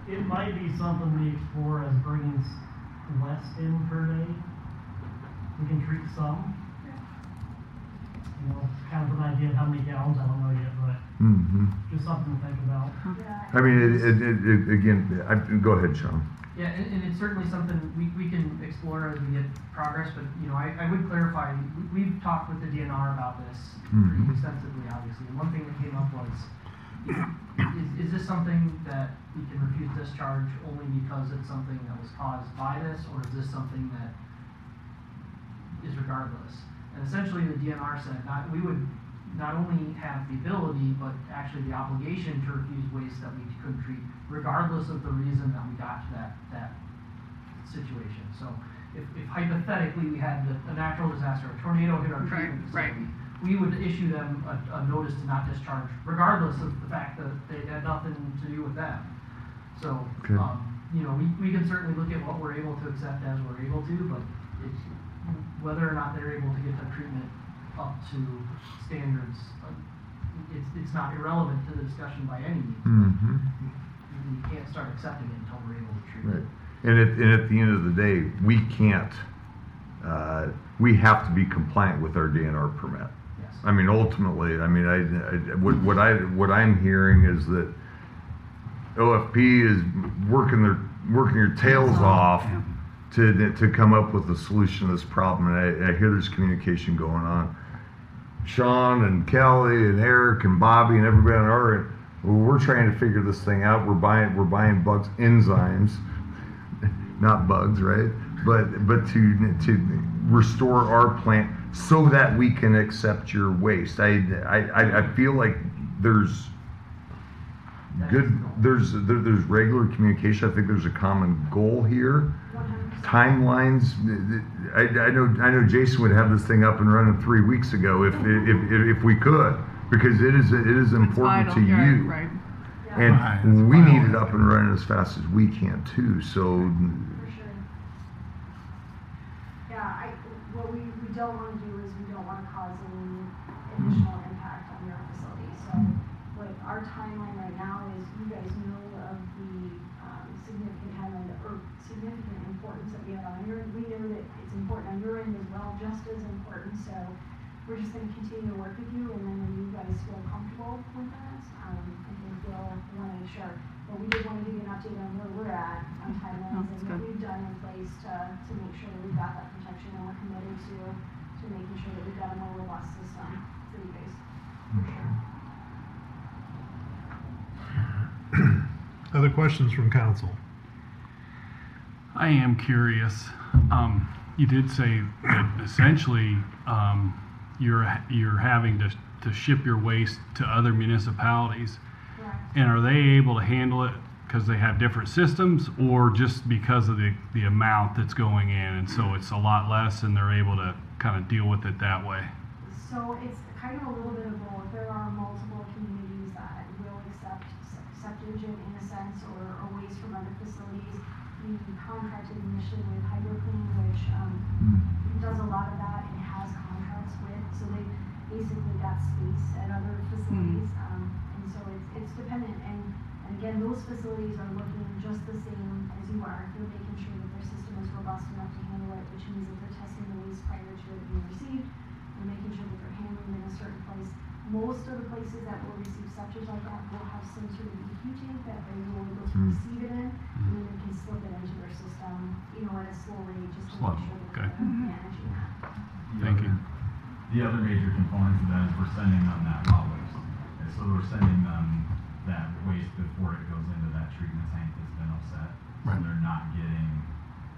Speaker 15: It might be something we explore as bringing less in per day. We can treat some. You know, kind of an idea of how many gallons, I don't know yet, but just something to think about.
Speaker 7: I mean, again, go ahead, Sean.
Speaker 11: Yeah, and it's certainly something we can explore as we get progress, but you know, I would clarify, we've talked with the DNR about this pretty extensively, obviously, and one thing that came up was, is is this something that we can refuse discharge only because it's something that was caused by this, or is this something that is regardless? And essentially the DNR said we would not only have the ability, but actually the obligation to refuse waste that we couldn't treat, regardless of the reason that we got to that situation. So if hypothetically we had a natural disaster, a tornado hit our treatment facility, we would issue them a notice to not discharge, regardless of the fact that they had nothing to do with them. So, you know, we can certainly look at what we're able to accept as we're able to, but it's, whether or not they're able to get their treatment up to standards, it's not irrelevant to the discussion by any means.
Speaker 7: Mm-hmm.
Speaker 11: You can't start accepting it until we're able to treat
Speaker 7: Right.
Speaker 11: it.
Speaker 7: And at the end of the day, we can't, we have to be compliant with our DNR permit.
Speaker 11: Yes.
Speaker 7: I mean, ultimately, I mean, what I'm hearing is that OFP is working their tails off to come up with a solution to this problem. And I hear there's communication going on. Sean and Kelly and Eric and Bobby and everybody on our end, we're trying to figure this thing out. We're buying bugs, enzymes, not bugs, right? But to restore our plant so that we can accept your waste. I feel like there's regular communication. I think there's a common goal here.
Speaker 19: 100%.
Speaker 7: Timelines. I know Jason would have this thing up and running 3 weeks ago if we could, because it is important to you.
Speaker 2: Right.
Speaker 7: And we need it up and running as fast as we can too. So.
Speaker 19: For sure. Yeah, what we don't want to do is we don't want to cause any additional impact on your facility. So what our timeline right now is, you guys know of the significant timeline or significant importance that we have on your end. We know that it's important on your end as well, just as important. So we're just going to continue to work with you, and then when you guys feel comfortable with that, I think we'll want to make sure. But we did want to give you an update on where we're at on timelines and what we've done in place to make sure that we've got that protection, and we're committed to making sure that we've got a more robust system for you guys. For sure.
Speaker 3: Other questions from council?
Speaker 10: I am curious. You did say that essentially you're having to ship your waste to other municipalities.
Speaker 19: Correct.
Speaker 10: And are they able to handle it because they have different systems, or just because of the amount that's going in, and so it's a lot less and they're able to kind of deal with it that way?
Speaker 19: So it's kind of a little bit of both. There are multiple communities that will accept septage in a sense, or waste from other facilities. We contracted initially with HydroClean, which does a lot of that and has contracts with, so they basically got space at other facilities. And so it's dependent, and again, those facilities are looking just the same as you are. They're making sure that their system is robust enough to handle it, which means that they're testing the waste prior to it being received. They're making sure that they're handling it in a certain place. Most of the places that will receive septage like that will have some sort of EQ tank that they will be able to receive it in, and then they can slip it into their system, at a slow rate, just to make sure that they're managing that.
Speaker 10: Thank you.
Speaker 21: The other major component of that is we're sending them that raw waste. And so we're sending them that waste before it goes into that treatment tank that's been upset. So they're not getting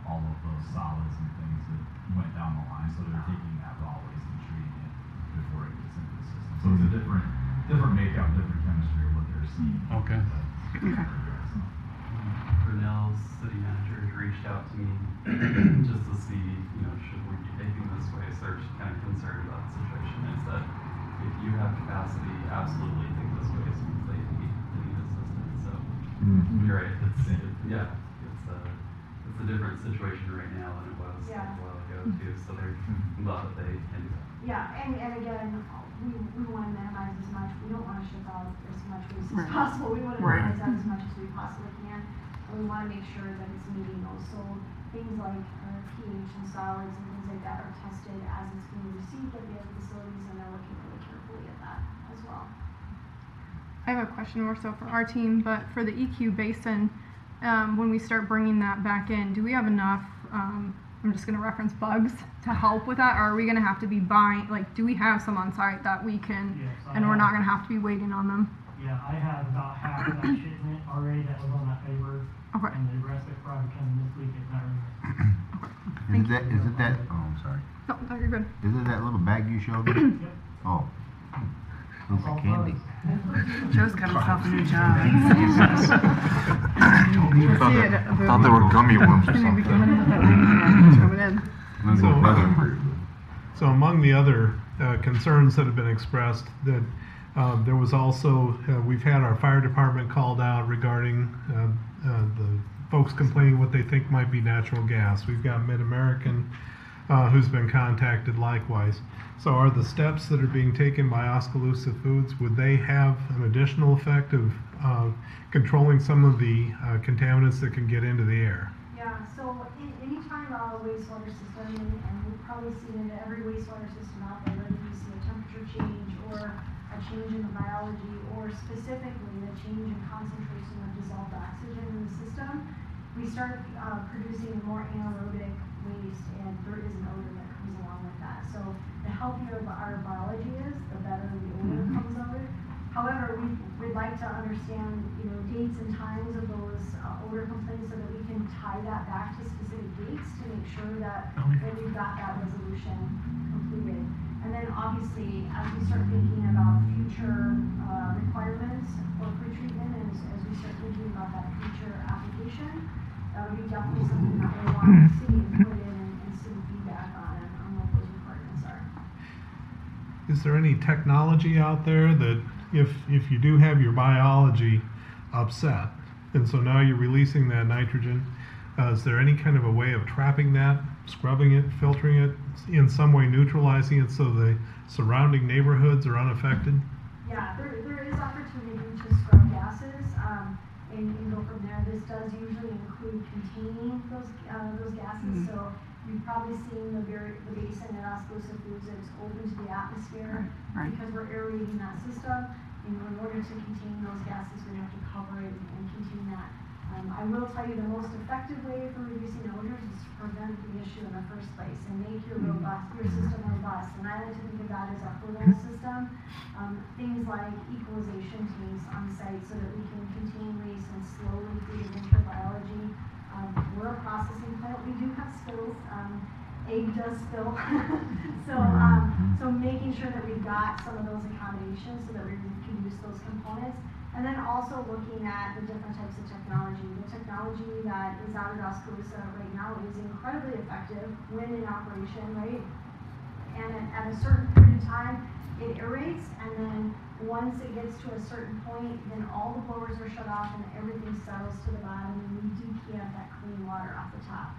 Speaker 21: all of those solids and things that went down the line. So they're taking that raw waste and treating it before it gets into the system. So it's a different makeup, different chemistry of what they're seeing.
Speaker 10: Okay.
Speaker 17: Brunel's city manager reached out to me just to see, should we be taking this waste? They're just kind of concerned about the situation. I said, if you have capacity, absolutely take this waste because they need assistance. So you're right. It's a different situation right now than it was a while ago too. So they're glad that they can do that.
Speaker 19: Yeah, and again, we want to minimize as much. We don't want to ship out as much waste as possible. We want to minimize that as much as we possibly can. And we want to make sure that it's meeting those. So things like pH and solids and things like that are tested as it's being received at the other facilities, and they're looking really carefully at that as well.
Speaker 1: I have a question more so for our team, but for the EQ basin, when we start bringing that back in, do we have enough, I'm just going to reference bugs, to help with that? Or are we going to have to be buying, do we have some on site that we can, and we're not going to have to be waiting on them?
Speaker 15: Yeah, I have about half of that shipment already that was on that paper.
Speaker 1: Okay.
Speaker 15: And the rest of it probably coming this week, if not early.
Speaker 9: Is it that, oh, I'm sorry.
Speaker 1: No, no, you're good.
Speaker 9: Is it that little bag you showed me?
Speaker 15: Yep.
Speaker 9: Oh. Looks like candy.
Speaker 2: Joe's got himself a new job.
Speaker 14: Thought they were gummy worms or something.
Speaker 3: So among the other concerns that have been expressed, that there was also, we've had our fire department called out regarding the folks complaining what they think might be natural gas. We've got Mid-American who's been contacted likewise. So are the steps that are being taken by Oskaloosa Foods, would they have an additional effect of controlling some of the contaminants that can get into the air?
Speaker 19: Yeah, so any time a wastewater system, and we've probably seen it in every wastewater system out there, whether you see a temperature change or a change in the biology, or specifically a change in concentration of dissolved oxygen in the system, we start producing more anaerobic waste, and there is an odor that comes along with that. So the healthier our biology is, the better the odor comes of it. However, we'd like to understand, dates and times of those odor complaints so that we can tie that back to specific dates to make sure that we've got that resolution completed. And then obviously, as we start thinking about future requirements for pretreatment, and as we start thinking about that future application, that would be definitely something that we want the city to put in and some feedback on what those requirements are.
Speaker 3: Is there any technology out there that if you do have your biology upset, and so now you're releasing that nitrogen, is there any kind of a way of trapping that, scrubbing it, filtering it, in some way neutralizing it so the surrounding neighborhoods are unaffected?
Speaker 19: Yeah, there is opportunity to scrub gases and go from there. This does usually include containing those gases. So you've probably seen the basin at Oskaloosa Foods that's open to the atmosphere because we're aerating that system. In order to contain those gases, we have to cover it and contain that. I will tell you the most effective way for reducing odors is to prevent the issue in the first place and make your system robust. And I like to think of that as a hurdle system. Things like equalization tanks on site so that we can contain waste and slowly feed it into biology. We're a processing plant. We do have spills. Egg does spill. So making sure that we've got some of those accommodations so that we can use those components. And then also looking at the different types of technology. The technology that is out at Oskaloosa right now is incredibly effective when in operation, right? And at a certain period of time, it aerates, and then once it gets to a certain point, then all the blowers are shut off and everything settles to the bottom, and we decant that clean water off the top.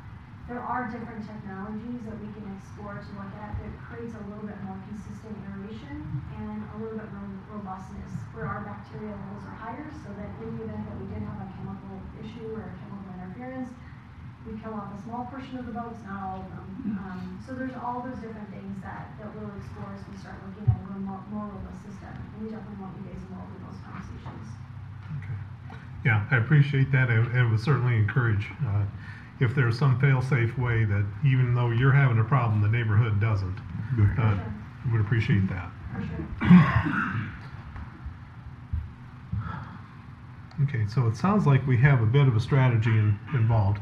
Speaker 19: There are different technologies that we can explore to look at that creates a little bit more consistent aeration and a little bit more robustness where our bacteria levels are higher, so that in the event that we did have a chemical issue or a chemical interference, we kill off a small portion of the boats, not all of them. So there's all those different things that we'll explore as we start looking at a more robust system. And we definitely want you guys involved in those conversations.
Speaker 3: Okay. Yeah, I appreciate that. It would certainly encourage if there's some fail-safe way that even though you're having a problem, the neighborhood doesn't. Would appreciate that.
Speaker 19: For sure.
Speaker 3: Okay, so it sounds like we have a bit of a strategy involved.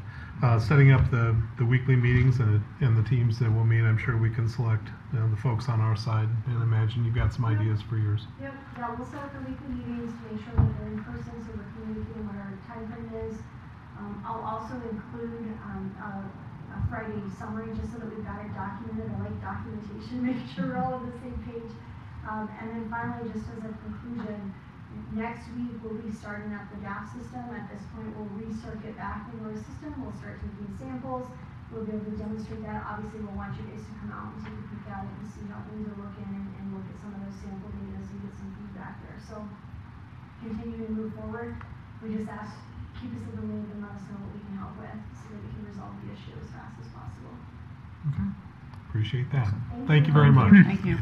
Speaker 3: Setting up the weekly meetings and the teams that we'll meet. I'm sure we can select the folks on our side, and imagine you've got some ideas for yours.
Speaker 19: Yep, yeah, we'll set up the weekly meetings to make sure that they're in person, so we're communicating what our time frame is. I'll also include a Friday summary just so that we've got it documented. I like documentation, make sure we're all on the same page. And then finally, just as a conclusion, next week we'll be starting up the DAP system. At this point, we'll recircuit back into our system. We'll start taking samples. We'll be able to demonstrate that. Obviously, we'll want you guys to come out and take a peek at it and see how things are looking and look at some of those sample data so you get some feedback there. So continue to move forward. We just ask, keep us in the loop and let us know what we can help with so that we can resolve the issue as fast as possible.
Speaker 3: Okay. Appreciate that.
Speaker 19: Thank
Speaker 3: you very much.
Speaker 2: Thank you.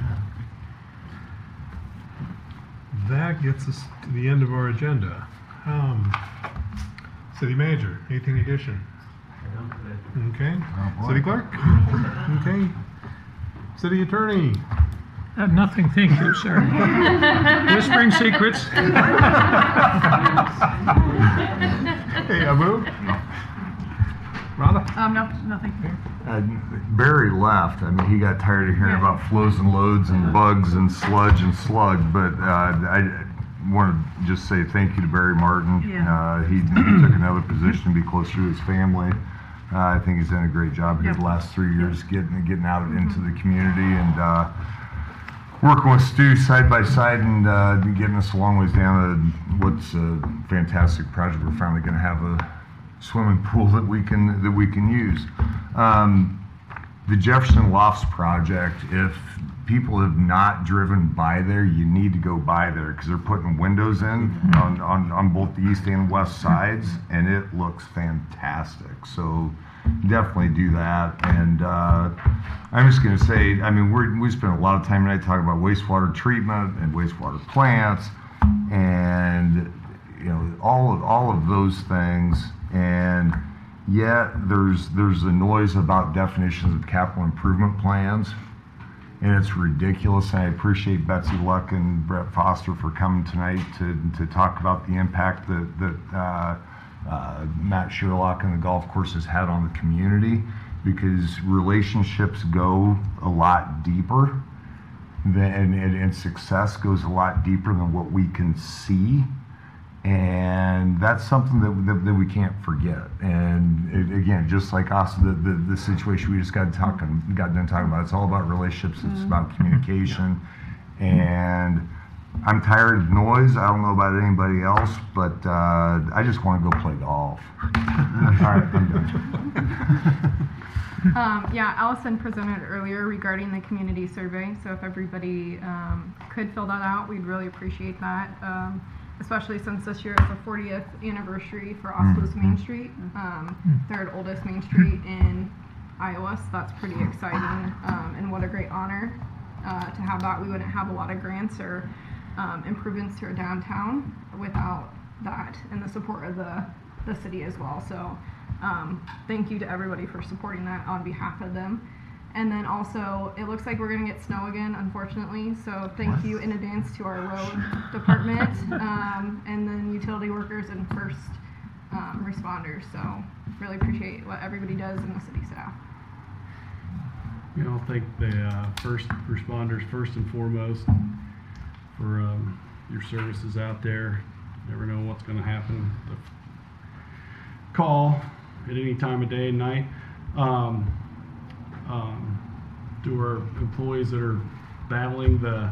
Speaker 3: That gets us to the end of our agenda. City Manager, anything addition? Okay. City Clerk? Okay. City Attorney?
Speaker 16: Nothing, thank you, sir. Whispering secrets.
Speaker 3: Hey, Abu? Rhonda?
Speaker 2: No, nothing.
Speaker 7: Barry left. I mean, he got tired of hearing about flows and loads and bugs and sludge and slug, but I want to just say thank you to Barry Martin.
Speaker 2: Yeah.
Speaker 7: He took another position to be closer to his family. I think he's done a great job here the last 3 years getting out into the community and working with Stu side by side and getting us a long ways down to what's a fantastic project. We're finally going to have a swimming pool that we can use. The Jefferson Lofts project, if people have not driven by there, you need to go by there because they're putting windows in on both the east and west sides, and it looks fantastic. So definitely do that. And I'm just going to say, I mean, we spent a lot of time tonight talking about wastewater treatment and wastewater plants, and you know all of those things. And yet there's a noise about definitions of capital improvement plans, and it's ridiculous. And I appreciate Betsy Luck and Brett Foster for coming tonight to talk about the impact that Matt Sherlock and the golf course has had on the community, because relationships go a lot deeper and success goes a lot deeper than what we can see. And that's something that we can't forget. And again, just like us, the situation we just got done talking about, it's all about relationships. It's about communication. And I'm tired of noise. I don't know about anybody else, but I just want to go play golf. All right, I'm done.
Speaker 1: Yeah, Allison presented earlier regarding the community survey. So if everybody could fill that out, we'd really appreciate that. Especially since this year is the 40th anniversary for Oskaloosa Main Street, third oldest Main Street in Iowa. So that's pretty exciting, and what a great honor to have that. We wouldn't have a lot of grants or improvements to our downtown without that and the support of the city as well. So thank you to everybody for supporting that on behalf of them. And then also, it looks like we're going to get snow again, unfortunately. So thank you in advance to our road department, and then utility workers and first responders. So really appreciate what everybody does in the city staff.
Speaker 10: You know, thank the first responders first and foremost for your services out there. Never know what's going to happen. The call at any time of day and night. To our employees that are battling the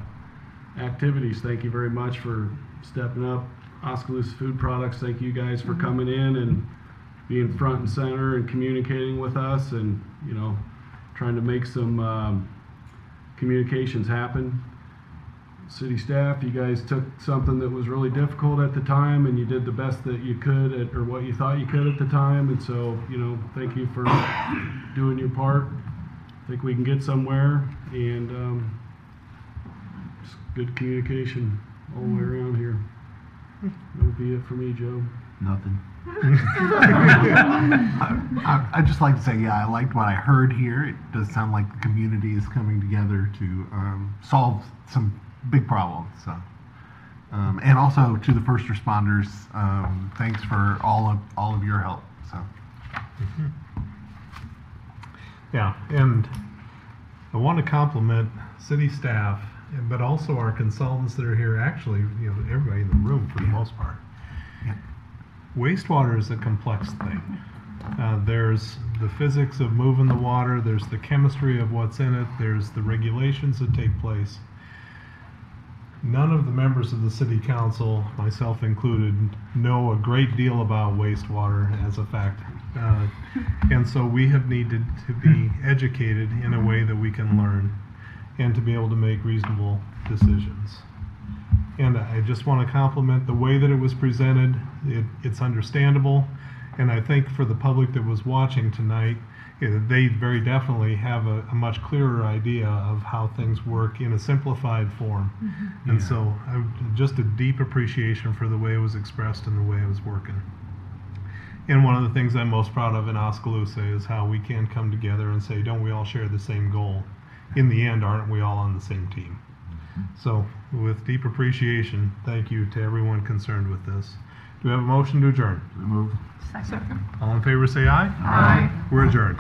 Speaker 10: activities, thank you very much for stepping up. Oskaloosa Food Products, thank you guys for coming in and being front and center and communicating with us, and you know, trying to make some communications happen. City staff, you guys took something that was really difficult at the time and you did the best that you could or what you thought you could at the time, and so, you know, thank you for doing your part. I think we can get somewhere, and just good communication all the way around here. That would be it for me, Joe.
Speaker 16: Nothing. I'd just like to say, yeah, I liked what I heard here. It does sound like the community is coming together to solve some big problems. So, and also to the first responders, thanks for all of your help. So.
Speaker 3: Yeah, and I want to compliment city staff, but also our consultants that are here. Actually, you know, everybody in the room for the most part.
Speaker 16: Yeah.
Speaker 3: Wastewater is a complex thing. There's the physics of moving the water. There's the chemistry of what's in it. There's the regulations that take place. None of the members of the city council, myself included, know a great deal about wastewater as a fact. And so we have needed to be educated in a way that we can learn and to be able to make reasonable decisions. And I just want to compliment the way that it was presented. It's understandable, and I think for the public that was watching tonight, they very definitely have a much clearer idea of how things work in a simplified form. And so just a deep appreciation for the way it was expressed and the way it was working. And one of the things I'm most proud of in Oskaloosa is how we can come together and say, don't we all share the same goal? In the end, aren't we all on the same team? So, with deep appreciation, thank you to everyone concerned with this. Do we have a motion to adjourn?
Speaker 9: Move.
Speaker 1: Second.
Speaker 3: All in favor say aye.
Speaker 1: Aye.
Speaker 3: We're adjourned.